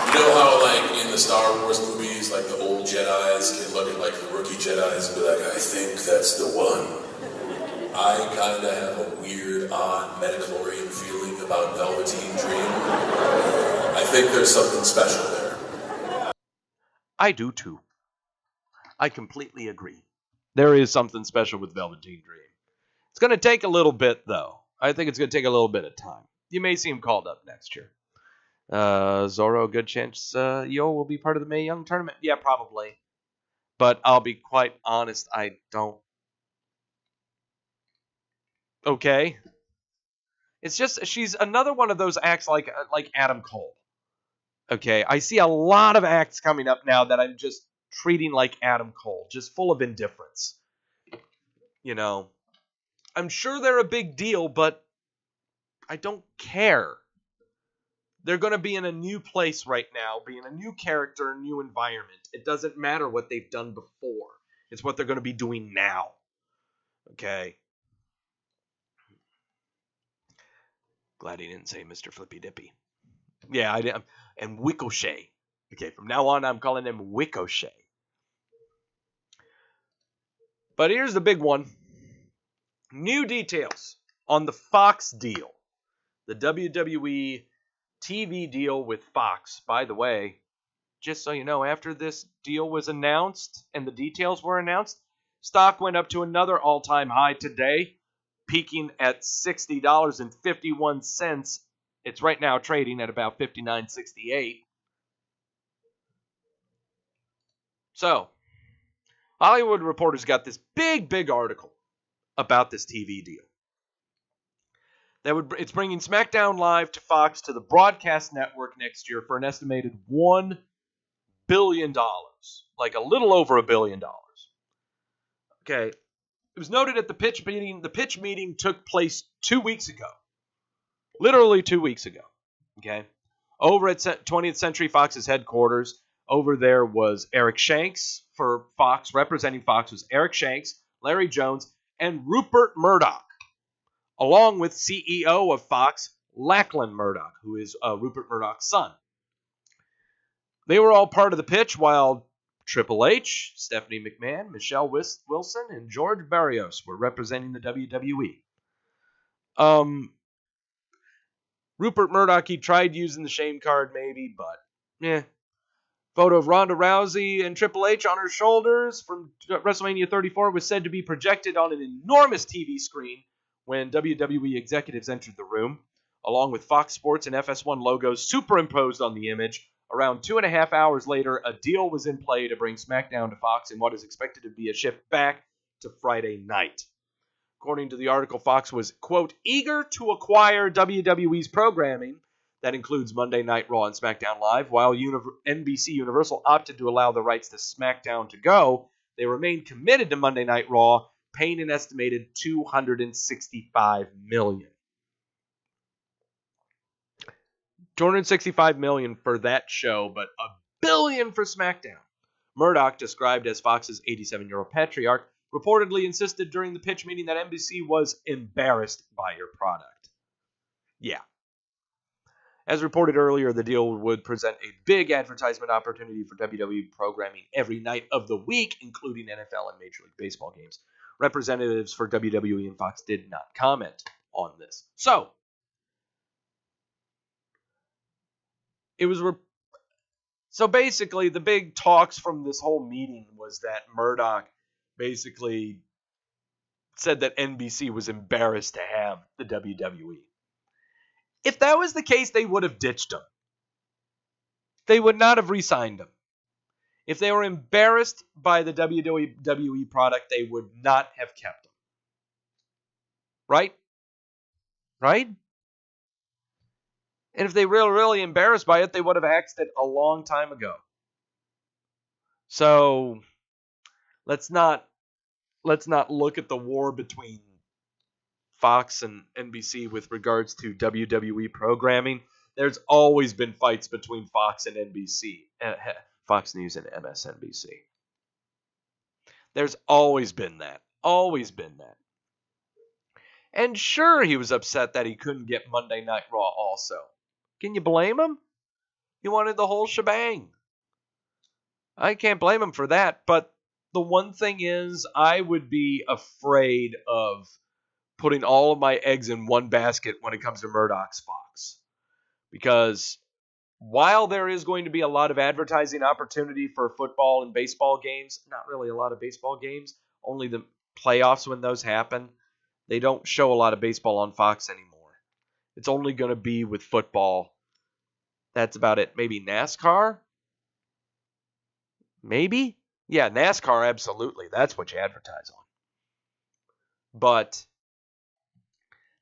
You know how, like, in the Star Wars movies, like, the old Jedis can look at, like, the rookie Jedis and be like, I think that's the one. I kind of have a weird, odd, Metachlorian feeling about Velveteen Dream. I think there's something special there. I do, too. I completely agree. There is something special with Velveteen Dream. It's going to take a little bit, though. I think it's going to take a little bit of time. You may see him called up next year. Zorro, good chance Yo will be part of the Mae Young tournament. Yeah, probably. But I'll be quite honest, I don't. Okay. It's just, she's another one of those acts like Adam Cole. Okay, I see a lot of acts coming up now that I'm just treating like Adam Cole, just full of indifference. You know, I'm sure they're a big deal, but I don't care. They're going to be in a new place right now, be in a new character, new environment. It doesn't matter what they've done before. It's what they're going to be doing now. Okay. Glad he didn't say Mr. Flippy Dippy. Yeah, I did. And Ricochet. Okay, from now on, I'm calling him Ricochet. But here's the big one. New details on the Fox deal. The WWE TV deal with Fox. By the way, just so you know, after this deal was announced and the details were announced, stock went up to another all-time high today, peaking at $60.51. It's right now trading at about $59.68. So, Hollywood Reporter's got this big article about this TV deal. It's bringing SmackDown Live to Fox to the broadcast network next year for an estimated $1 billion. Like a little over $1 billion. Okay. It was noted at the pitch meeting. The pitch meeting took place 2 weeks ago. Literally 2 weeks ago. Okay. Over at 20th Century Fox's headquarters, over there was Eric Shanks for Fox. Representing Fox was Eric Shanks, Larry Jones, and Rupert Murdoch, along with CEO of Fox, Lachlan Murdoch, who is Rupert Murdoch's son. They were all part of the pitch while Triple H, Stephanie McMahon, Michelle Wilson, and George Barrios were representing the WWE. Rupert Murdoch, he tried using the shame card maybe, but Photo of Ronda Rousey and Triple H on her shoulders from WrestleMania 34 was said to be projected on an enormous TV screen when WWE executives entered the room, along with Fox Sports and FS1 logos superimposed on the image. Around 2.5 hours later, a deal was in play to bring SmackDown to Fox in what is expected to be a shift back to Friday night. According to the article, Fox was, quote, eager to acquire WWE's programming, that includes Monday Night Raw and SmackDown Live, while NBC Universal opted to allow the rights to SmackDown to go. They remained committed to Monday Night Raw, paying an estimated $265 million. $265 million for that show, but $1 billion for SmackDown. Murdoch, described as Fox's 87-year-old patriarch, reportedly insisted during the pitch meeting that NBC was embarrassed by your product. Yeah. As reported earlier, the deal would present a big advertisement opportunity for WWE programming every night of the week, including NFL and Major League Baseball games. Representatives for WWE and Fox did not comment on this. So, So basically, the big talks from this whole meeting was that Murdoch basically said that NBC was embarrassed to have the WWE. If that was the case, they would have ditched him. They would not have re-signed him. If they were embarrassed by the WWE product, they would not have kept him. Right? Right? And if they were really embarrassed by it, they would have axed it a long time ago. So let's not look at the war between Fox and NBC with regards to WWE programming. There's always been fights between Fox and NBC, Fox News and MSNBC. There's always been that. Always been that. And sure, he was upset that he couldn't get Monday Night Raw also. Can you blame him? He wanted the whole shebang. I can't blame him for that, but the one thing is, I would be afraid of putting all of my eggs in one basket when it comes to Murdoch's Fox. Because while there is going to be a lot of advertising opportunity for football and baseball games, not really a lot of baseball games, only the playoffs when those happen, they don't show a lot of baseball on Fox anymore. It's only going to be with football. That's about it. Maybe NASCAR? Maybe? Yeah, NASCAR, absolutely. That's what you advertise on. But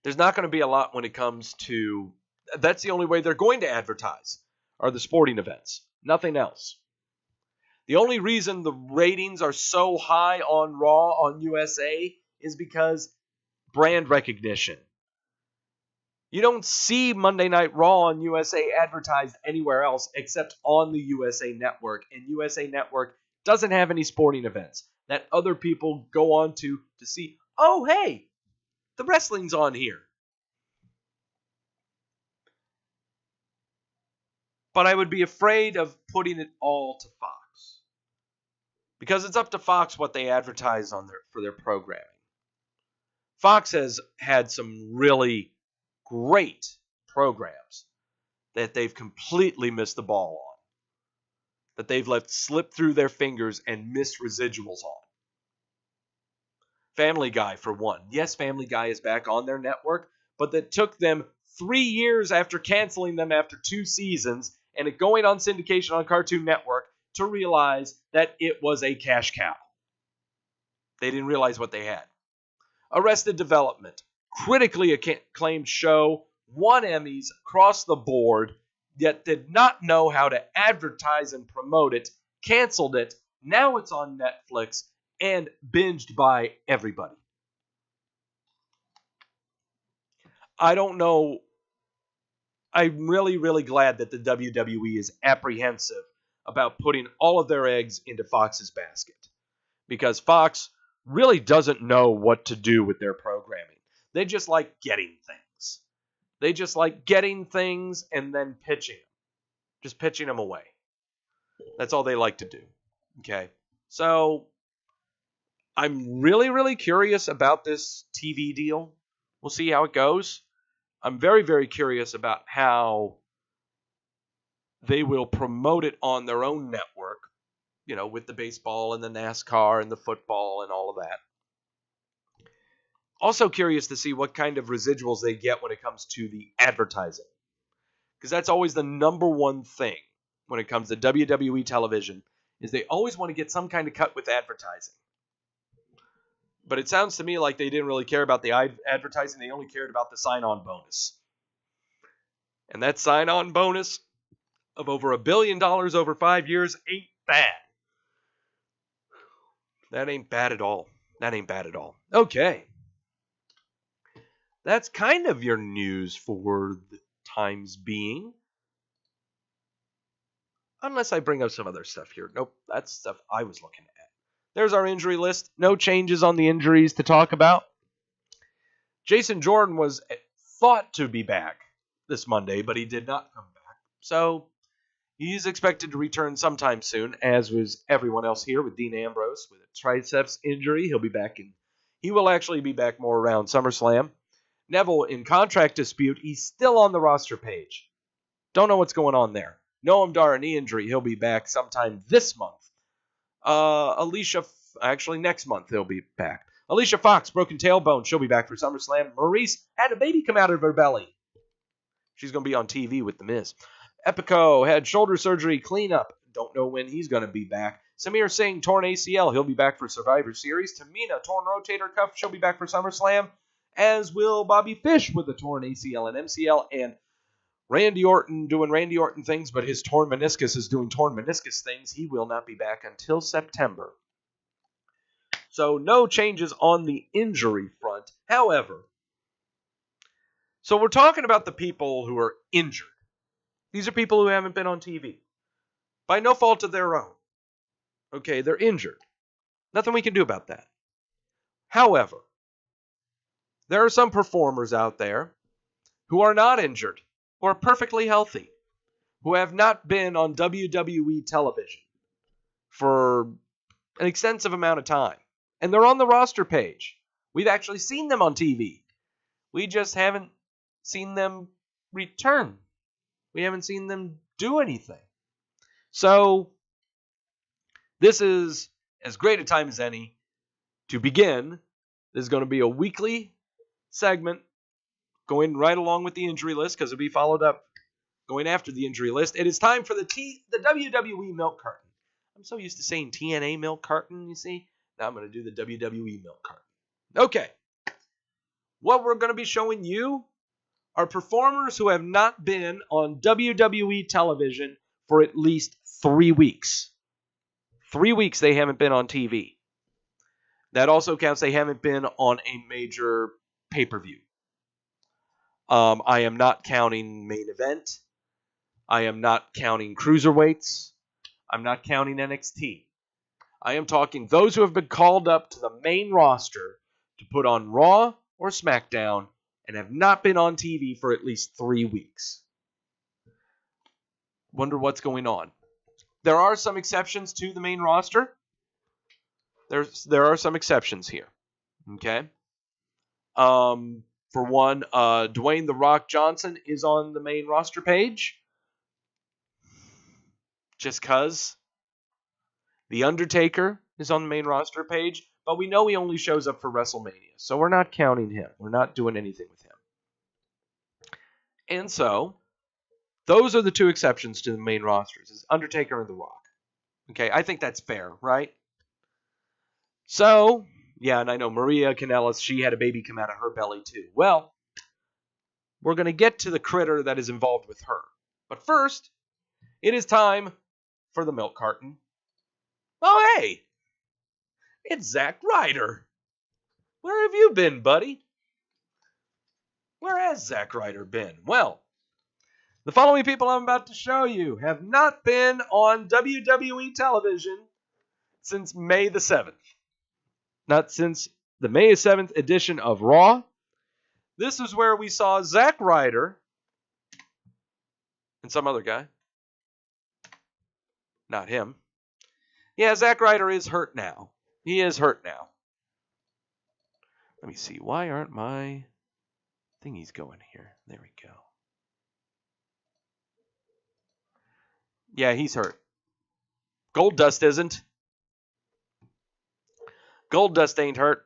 there's not going to be a lot when it comes to... That's the only way they're going to advertise, are the sporting events. Nothing else. The only reason the ratings are so high on Raw on USA is because brand recognition. You don't see Monday Night Raw on USA advertised anywhere else except on the USA Network. And USA Network doesn't have any sporting events that other people go on to see, oh, hey, the wrestling's on here. But I would be afraid of putting it all to Fox. Because it's up to Fox what they advertise on for their programming. Fox has had some really great programs that they've completely missed the ball on. That they've let slip through their fingers and missed residuals on. Family Guy, for one. Yes, Family Guy is back on their network, but that took them 3 years after canceling them after 2 seasons and it going on syndication on Cartoon Network to realize that it was a cash cow. They didn't realize what they had. Arrested Development. Critically acclaimed show, won Emmys across the board, yet did not know how to advertise and promote it, canceled it, now it's on Netflix, and binged by everybody. I don't know. I'm really, really glad that the WWE is apprehensive about putting all of their eggs into Fox's basket. Because Fox really doesn't know what to do with their programming. They just like getting things. They just like getting things and then pitching them. Just pitching them away. That's all they like to do. Okay? So, I'm really, really curious about this TV deal. We'll see how it goes. I'm very, very curious about how they will promote it on their own network, you know, with the baseball and the NASCAR and the football and all of that. Also curious to see what kind of residuals they get when it comes to the advertising. Because that's always the number one thing when it comes to WWE television, is they always want to get some kind of cut with advertising. But it sounds to me like they didn't really care about the advertising. They only cared about the sign-on bonus. And that sign-on bonus of over $1 billion over 5 years ain't bad. That ain't bad at all. That ain't bad at all. Okay. That's kind of your news for the times being. Unless I bring up some other stuff here. Nope, that's stuff I was looking at. There's our injury list. No changes on the injuries to talk about. Jason Jordan was thought to be back this Monday, but he did not come back. So he's expected to return sometime soon, as was everyone else here with Dean Ambrose with a triceps injury. He'll be back he will actually be back more around SummerSlam. Neville in contract dispute. He's still on the roster page. Don't know what's going on there. Noam Dar, a knee injury. He'll be back sometime this month. Next month he'll be back. Alicia Fox, broken tailbone. She'll be back for SummerSlam. Maurice had a baby come out of her belly. She's going to be on TV with The Miz. Epico had shoulder surgery cleanup. Don't know when he's going to be back. Samir Singh, torn ACL. He'll be back for Survivor Series. Tamina, torn rotator cuff. She'll be back for SummerSlam. As will Bobby Fish with a torn ACL and MCL. And Randy Orton doing Randy Orton things, but his torn meniscus is doing torn meniscus things. He will not be back until September. So no changes on the injury front. However, so we're talking about the people who are injured. These are people who haven't been on TV. By no fault of their own. Okay, they're injured. Nothing we can do about that. However, there are some performers out there who are not injured, who are perfectly healthy, who have not been on WWE television for an extensive amount of time. And they're on the roster page. We've actually seen them on TV. We just haven't seen them return. We haven't seen them do anything. So, this is as great a time as any to begin. This is going to be a weekly segment going right along with the injury list because it'll be followed up going after the injury list. It is time for the WWE Milk Carton. I'm so used to saying TNA Milk Carton, you see. Now I'm going to do the WWE Milk Carton. Okay. What we're going to be showing you are performers who have not been on WWE television for at least 3 weeks. 3 weeks they haven't been on TV. That also counts they haven't been on a major pay-per-view. I am not counting main event. I am not counting cruiserweights. I'm not counting NXT. I am talking those who have been called up to the main roster to put on Raw or SmackDown and have not been on TV for at least 3 weeks. Wonder what's going on. There are some exceptions to the main roster. There are some exceptions here. Okay. For one, Dwayne "The Rock" Johnson is on the main roster page. Just cause. The Undertaker is on the main roster page, but we know he only shows up for WrestleMania, so we're not counting him. We're not doing anything with him. And so, those are the two exceptions to the main rosters, is Undertaker and The Rock. Okay, I think that's fair, right? So, yeah, and I know Maria Kanellis, she had a baby come out of her belly too. Well, we're going to get to the critter that is involved with her. But first, it is time for the milk carton. Oh, hey! It's Zack Ryder. Where have you been, buddy? Where has Zack Ryder been? Well, the following people I'm about to show you have not been on WWE television since May the 7th. Not since the May 7th edition of Raw. This is where we saw Zack Ryder and some other guy. Not him. Yeah, Zack Ryder is hurt now. He is hurt now. Let me see. Why aren't my thingies going here? There we go. Yeah, he's hurt. Goldust isn't. Goldust ain't hurt.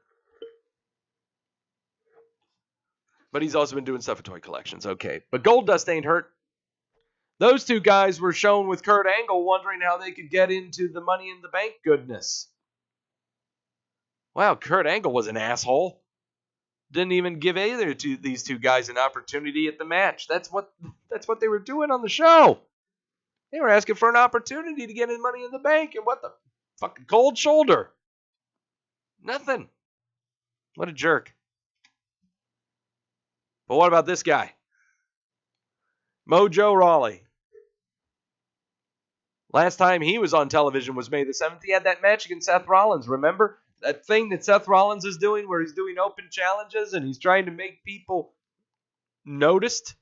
But he's also been doing stuff at toy collections. Okay. But Goldust ain't hurt. Those two guys were shown with Kurt Angle wondering how they could get into the Money in the Bank goodness. Wow, Kurt Angle was an asshole. Didn't even give either of these two guys an opportunity at the match. That's what they were doing on the show. They were asking for an opportunity to get in Money in the Bank, and what the fucking cold shoulder. Nothing. What a jerk. But what about this guy? Mojo Rawley. Last time he was on television was May the 7th. He had that match against Seth Rollins, remember? That thing that Seth Rollins is doing where he's doing open challenges and he's trying to make people noticed,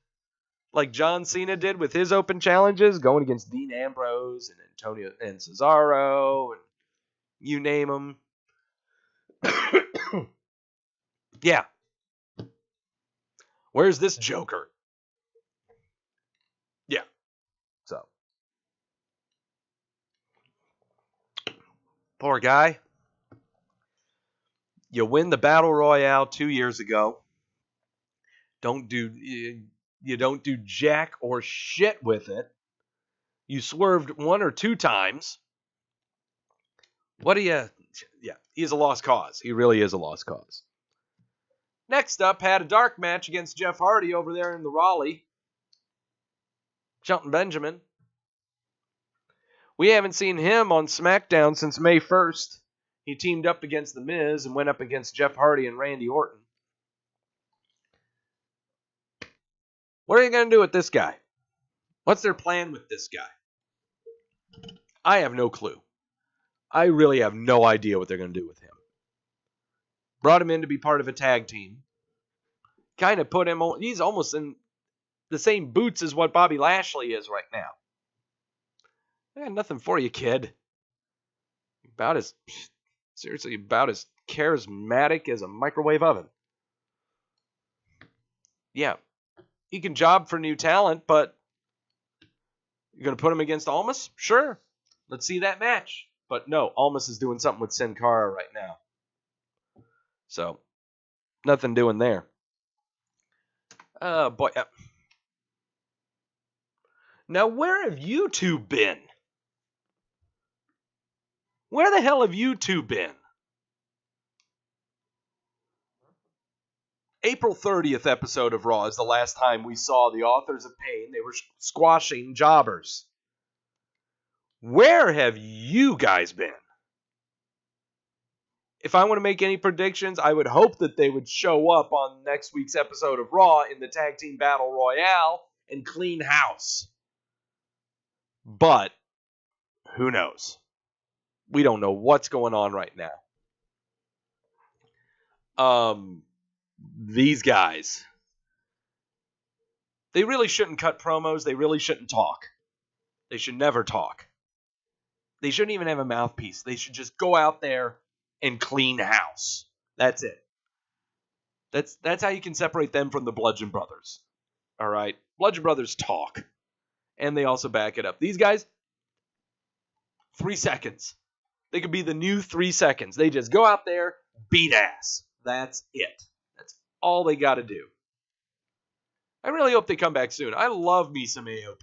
like John Cena did with his open challenges, going against Dean Ambrose and Antonio and Cesaro and you name them. Yeah. Where's this Joker? Yeah. So. Poor guy. You win the Battle Royale 2 years ago. Don't do You don't do jack or shit with it. You swerved 1 or 2 times. What do you... Yeah, he's a lost cause. He really is a lost cause. Next up, had a dark match against Jeff Hardy over there in the Raleigh. Shelton Benjamin. We haven't seen him on SmackDown since May 1st. He teamed up against The Miz and went up against Jeff Hardy and Randy Orton. What are you going to do with this guy? What's their plan with this guy? I have no clue. I really have no idea what they're going to do with him. Brought him in to be part of a tag team. Kind of put him on... He's almost in the same boots as what Bobby Lashley is right now. I got nothing for you, kid. Seriously, about as charismatic as a microwave oven. Yeah, he can job for new talent, but you're going to put him against Almas? Sure. Let's see that match. But no, Almas is doing something with Sin Cara right now. So, nothing doing there. Boy. Now, where have you two been? Where the hell have you two been? April 30th episode of Raw is the last time we saw the Authors of Pain. They were squashing jobbers. Where have you guys been? If I want to make any predictions, I would hope that they would show up on next week's episode of Raw in the Tag Team Battle Royale and clean house. But, who knows? We don't know what's going on right now. These guys, they really shouldn't cut promos. They really shouldn't talk. They should never talk. They shouldn't even have a mouthpiece. They should just go out there and clean house. That's it. That's how you can separate them from the Bludgeon Brothers. All right? Bludgeon Brothers talk. And they also back it up. These guys, 3 seconds. They could be the new 3 seconds. They just go out there, beat ass. That's it. That's all they got to do. I really hope they come back soon. I love me some AOP.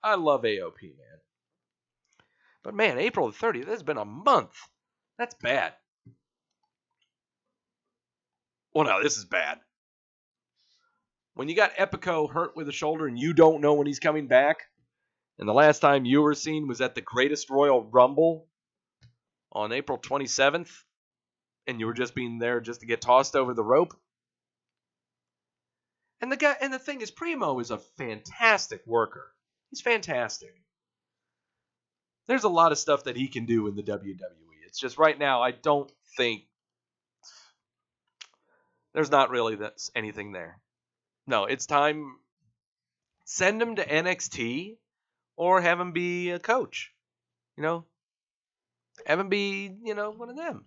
I love AOP, man. But man, April the 30th, that's been a month. That's bad. Well, no, this is bad. When you got Epico hurt with a shoulder and you don't know when he's coming back, and the last time you were seen was at the Greatest Royal Rumble on April 27th, and you were just being there just to get tossed over the rope. And the thing is, Primo is a fantastic worker. He's fantastic. There's a lot of stuff that he can do in the WWE. It's just right now, I don't think there's not really anything there. No, it's time. Send him to NXT or have him be a coach. You know? Have him be, one of them.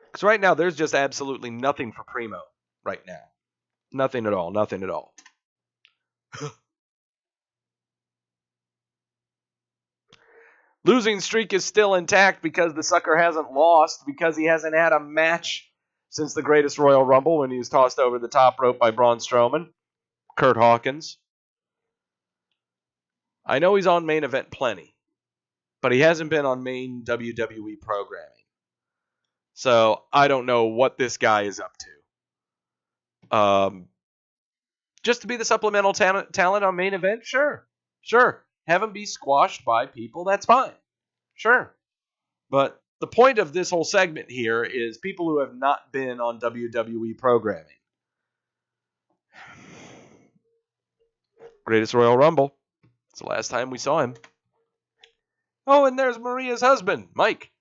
Because right now, there's just absolutely nothing for Primo right now. Nothing at all. Nothing at all. Losing streak is still intact because the sucker hasn't lost, because he hasn't had a match since the Greatest Royal Rumble when he was tossed over the top rope by Braun Strowman. Kurt Hawkins. I know he's on main event plenty, but he hasn't been on main WWE programming. So I don't know what this guy is up to. Just to be the supplemental talent on main event? Sure. Have him be squashed by people, that's fine. Sure. But the point of this whole segment here is people who have not been on WWE programming. Greatest Royal Rumble. It's the last time we saw him. Oh, and there's Maria's husband, Mike.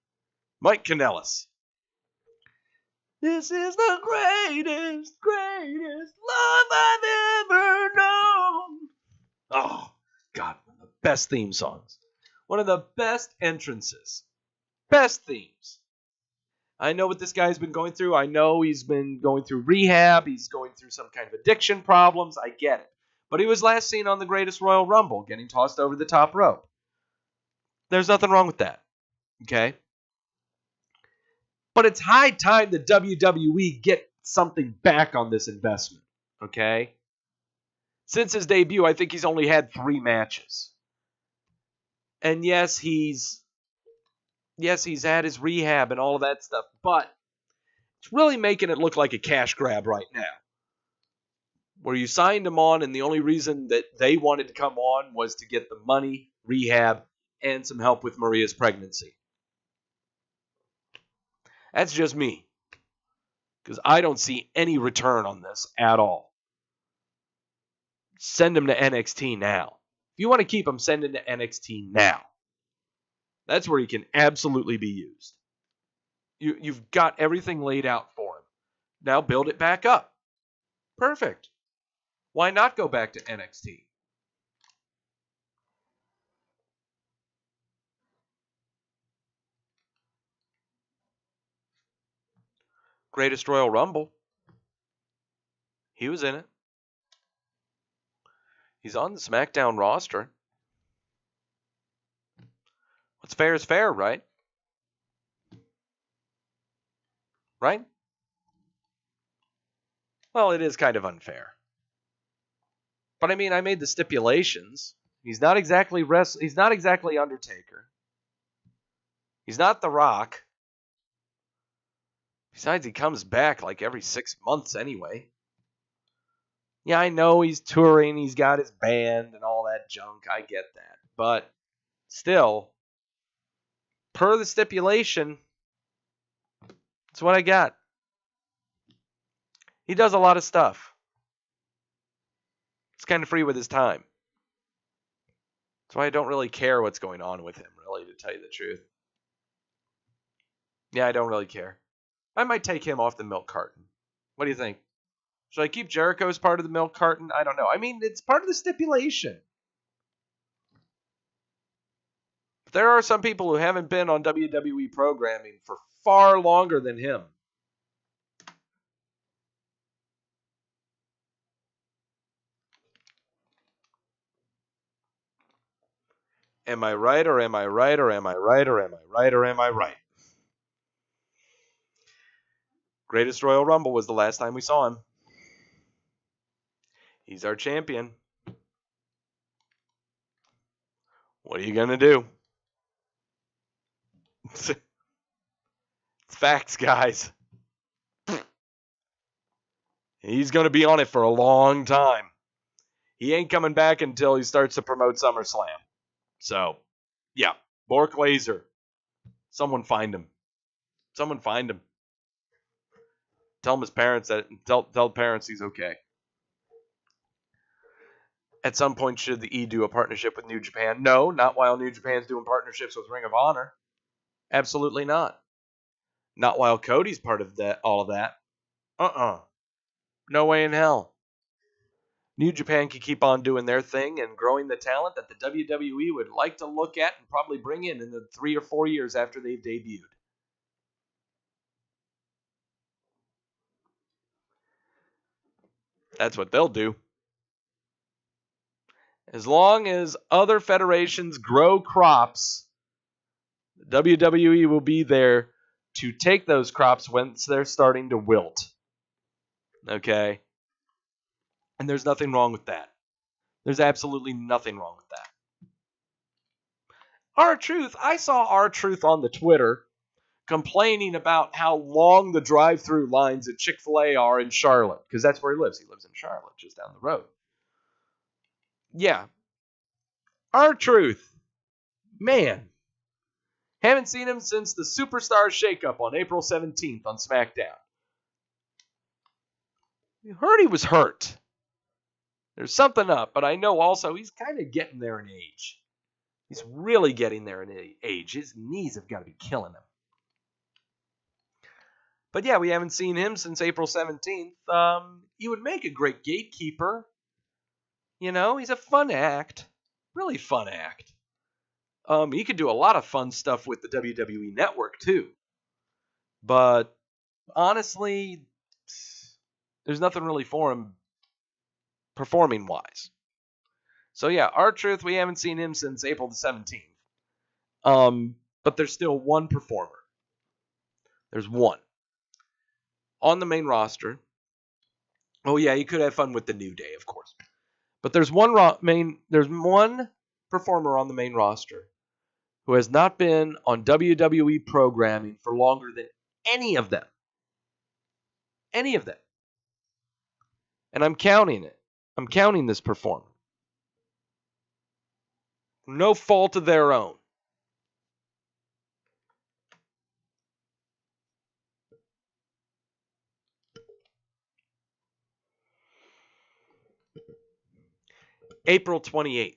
Mike Kanellis. This is the greatest love I've ever known. Oh, God, one of the best theme songs. One of the best entrances. Best themes. I know what this guy's been going through. I know he's been going through rehab. He's going through some kind of addiction problems. I get it. But he was last seen on the Greatest Royal Rumble, getting tossed over the top rope. There's nothing wrong with that. Okay? But it's high time the WWE get something back on this investment. Okay? Since his debut, I think he's only had 3 matches. And yes, he's had his rehab and all of that stuff, but it's really making it look like a cash grab right now. Where you signed him on, and the only reason that they wanted to come on was to get the money, rehab, and some help with Maria's pregnancy. That's just me. Because I don't see any return on this at all. Send him to NXT now. If you want to keep him, send him to NXT now. That's where he can absolutely be used. You've got everything laid out for him. Now build it back up. Perfect. Why not go back to NXT? Greatest Royal Rumble. He was in it. He's on the SmackDown roster. What's fair is fair, right? Right? Well, it is kind of unfair. But I mean, I made the stipulations. He's not exactly Undertaker. He's not The Rock. Besides, he comes back like every 6 months anyway. Yeah, I know he's touring, he's got his band and all that junk. I get that. But still, per the stipulation, that's what I got. He does a lot of stuff. It's kind of free with his time. That's why I don't really care what's going on with him, really, to tell you the truth. Yeah, I don't really care. I might take him off the milk carton. What do you think? Should I keep Jericho as part of the milk carton? I don't know. I mean, it's part of the stipulation. But there are some people who haven't been on WWE programming for far longer than him. Am I right, or am I right, or am I right, or am I right, or am I right? Greatest Royal Rumble was the last time we saw him. He's our champion. What are you going to do? It's facts, guys. He's going to be on it for a long time. He ain't coming back until he starts to promote SummerSlam. So, yeah. Bork Laser. Someone find him. Someone find him. Tell him his parents that. Tell parents he's okay. At some point, should the E do a partnership with New Japan? No, not while New Japan's doing partnerships with Ring of Honor. Absolutely not. Not while Cody's part of that. All of that. No way in hell. New Japan can keep on doing their thing and growing the talent that the WWE would like to look at and probably bring in the 3 or 4 years after they've debuted. That's what they'll do. As long as other federations grow crops, the WWE will be there to take those crops once they're starting to wilt. Okay? And there's nothing wrong with that. There's absolutely nothing wrong with that. R-Truth, I saw R-Truth on the Twitter complaining about how long the drive-through lines at Chick-fil-A are in Charlotte, because that's where he lives. He lives in Charlotte, just down the road. Yeah. R-Truth. Man. Haven't seen him since the Superstar Shakeup on April 17th on SmackDown. You heard he was hurt. There's something up, but I know also he's kind of getting there in age. He's really getting there in age. His knees have got to be killing him. But yeah, we haven't seen him since April 17th. He would make a great gatekeeper. You know, he's a fun act. Really fun act. He could do a lot of fun stuff with the WWE Network, too. But, honestly, there's nothing really for him performing-wise. So, yeah, R-Truth, we haven't seen him since April the 17th. But there's still one performer. There's one. On the main roster. Oh, yeah, you could have fun with the New Day, of course. But there's one performer on the main roster who has not been on WWE programming for longer than any of them. Any of them. And I'm counting it. I'm counting this performer. No fault of their own. April 28th,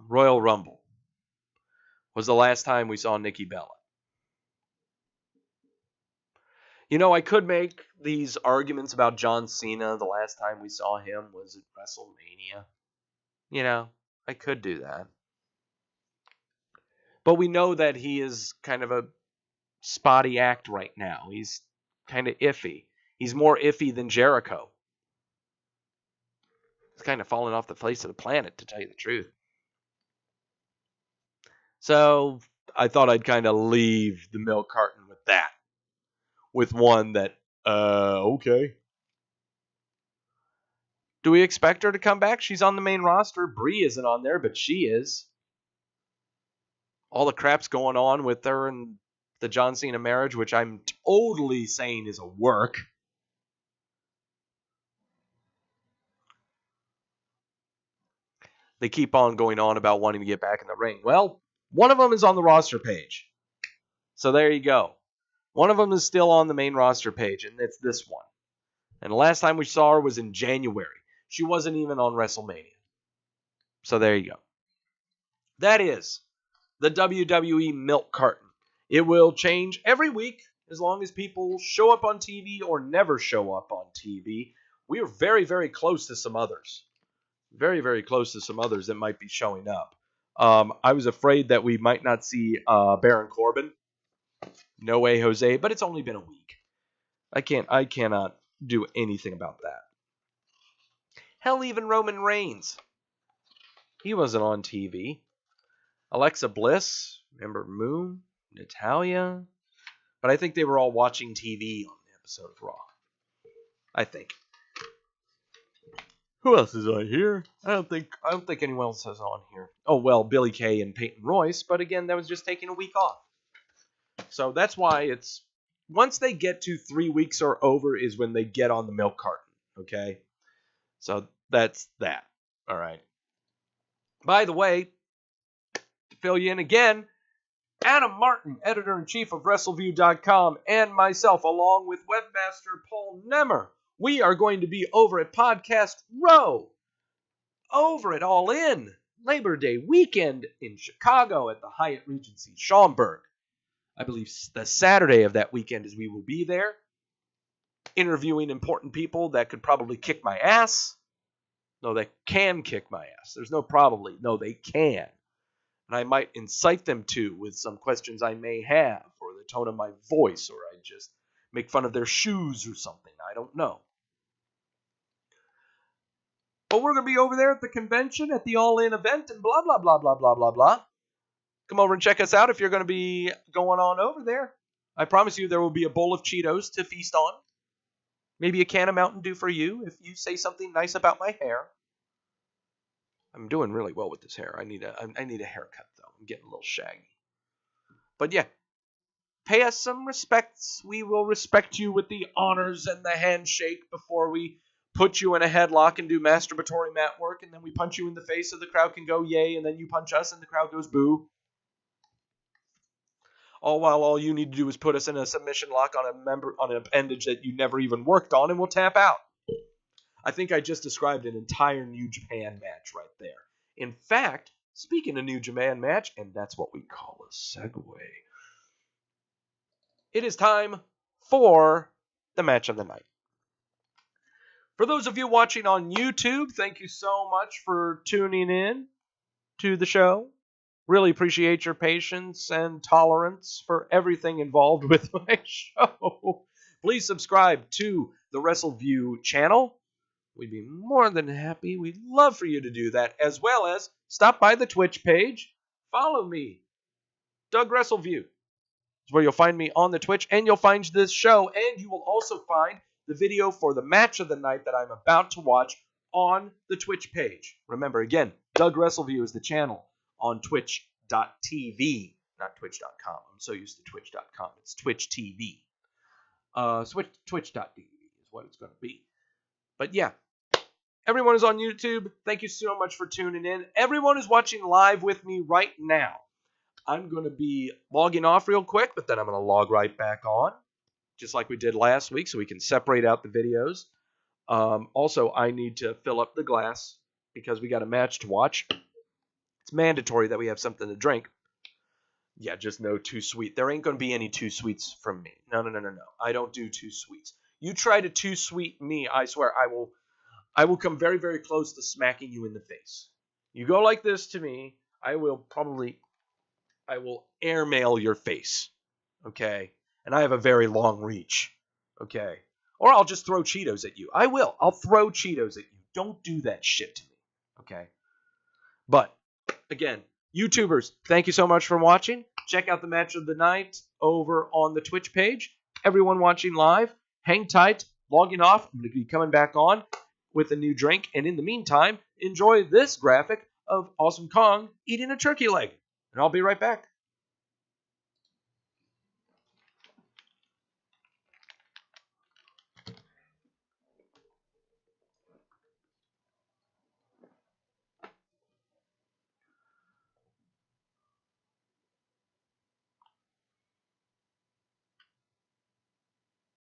Royal Rumble, was the last time we saw Nikki Bella. You know, I could make these arguments about John Cena. The last time we saw him was at WrestleMania. You know, I could do that. But we know that he is kind of a spotty act right now. He's kind of iffy. He's more iffy than Jericho. He's kind of fallen off the face of the planet, to tell you the truth. So I thought I'd kind of leave the milk carton with that. With one that, okay. Do we expect her to come back? She's on the main roster. Brie isn't on there, but she is. All the crap's going on with her and the John Cena marriage, which I'm totally saying is a work. They keep on going on about wanting to get back in the ring. Well, one of them is on the roster page. So there you go. One of them is still on the main roster page, and it's this one. And the last time we saw her was in January. She wasn't even on WrestleMania. So there you go. That is the WWE Milk Carton. It will change every week as long as people show up on TV or never show up on TV. We are very, very close to some others. Very, very close to some others that might be showing up. I was afraid that we might not see Baron Corbin. No way, Jose, but it's only been a week. I cannot do anything about that. Hell, even Roman Reigns. He wasn't on TV. Alexa Bliss, remember Moon, Natalia. But I think they were all watching TV on the episode of Raw. I think. Who else is on here? I don't think anyone else is on here. Oh well, Billy Kay and Peyton Royce, but again, that was just taking a week off. So that's why it's once they get to 3 weeks or over is when they get on the milk carton. Okay, so that's that. All right. By the way, to fill you in again, Adam Martin, editor-in-chief of Wrestleview.com, and myself, along with webmaster Paul Nemmer, we are going to be over at Podcast Row, over at All In, Labor Day weekend in Chicago at the Hyatt Regency Schaumburg. I believe the Saturday of that weekend is we will be there, interviewing important people that could probably kick my ass. No, they can kick my ass. There's no probably. No, they can. And I might incite them to with some questions I may have, or the tone of my voice, or I just make fun of their shoes or something. I don't know. But we're going to be over there at the convention, at the All In event, and blah, blah, blah, blah, blah, blah, blah. Come over and check us out if you're going to be going on over there. I promise you there will be a bowl of Cheetos to feast on. Maybe a can of Mountain Dew for you if you say something nice about my hair. I'm doing really well with this hair. I need a haircut, though. I'm getting a little shaggy. But yeah, pay us some respects. We will respect you with the honors and the handshake before we put you in a headlock and do masturbatory mat work, and then we punch you in the face so the crowd can go yay, and then you punch us and the crowd goes boo. All while all you need to do is put us in a submission lock on an appendage that you never even worked on, and we'll tap out. I think I just described an entire New Japan match right there. In fact, speaking of New Japan match, and that's what we call a segue, it is time for the match of the night. For those of you watching on YouTube, thank you so much for tuning in to the show. Really appreciate your patience and tolerance for everything involved with my show. Please subscribe to the Wrestleview channel. We'd be more than happy. We'd love for you to do that, as well as stop by the Twitch page. Follow me, Doug Wrestleview. It's where you'll find me on the Twitch, and you'll find this show, and you will also find the video for the match of the night that I'm about to watch on the Twitch page. Remember, again, Doug Wrestleview is the channel on twitch.tv, not twitch.com. I'm so used to twitch.com. It's Twitch TV. Twitch.tv is what it's going to be. But yeah, everyone is on YouTube. Thank you so much for tuning in. Everyone is watching live with me right now. I'm going to be logging off real quick, but then I'm going to log right back on, just like we did last week, so we can separate out the videos. Also, I need to fill up the glass because we got a match to watch. It's mandatory that we have something to drink. Yeah, just no too sweet. There ain't going to be any too sweets from me. No. I don't do too sweets. You try to too sweet me, I swear I will come very, very close to smacking you in the face. You go like this to me, I will airmail your face. Okay? And I have a very long reach. Okay? Or I'll just throw Cheetos at you. I'll throw Cheetos at you. Don't do that shit to me. Okay? But, again, YouTubers, thank you so much for watching. Check out the match of the night over on the Twitch page. Everyone watching live, hang tight, logging off. I'm going to be coming back on with a new drink. And in the meantime, enjoy this graphic of Awesome Kong eating a turkey leg. And I'll be right back.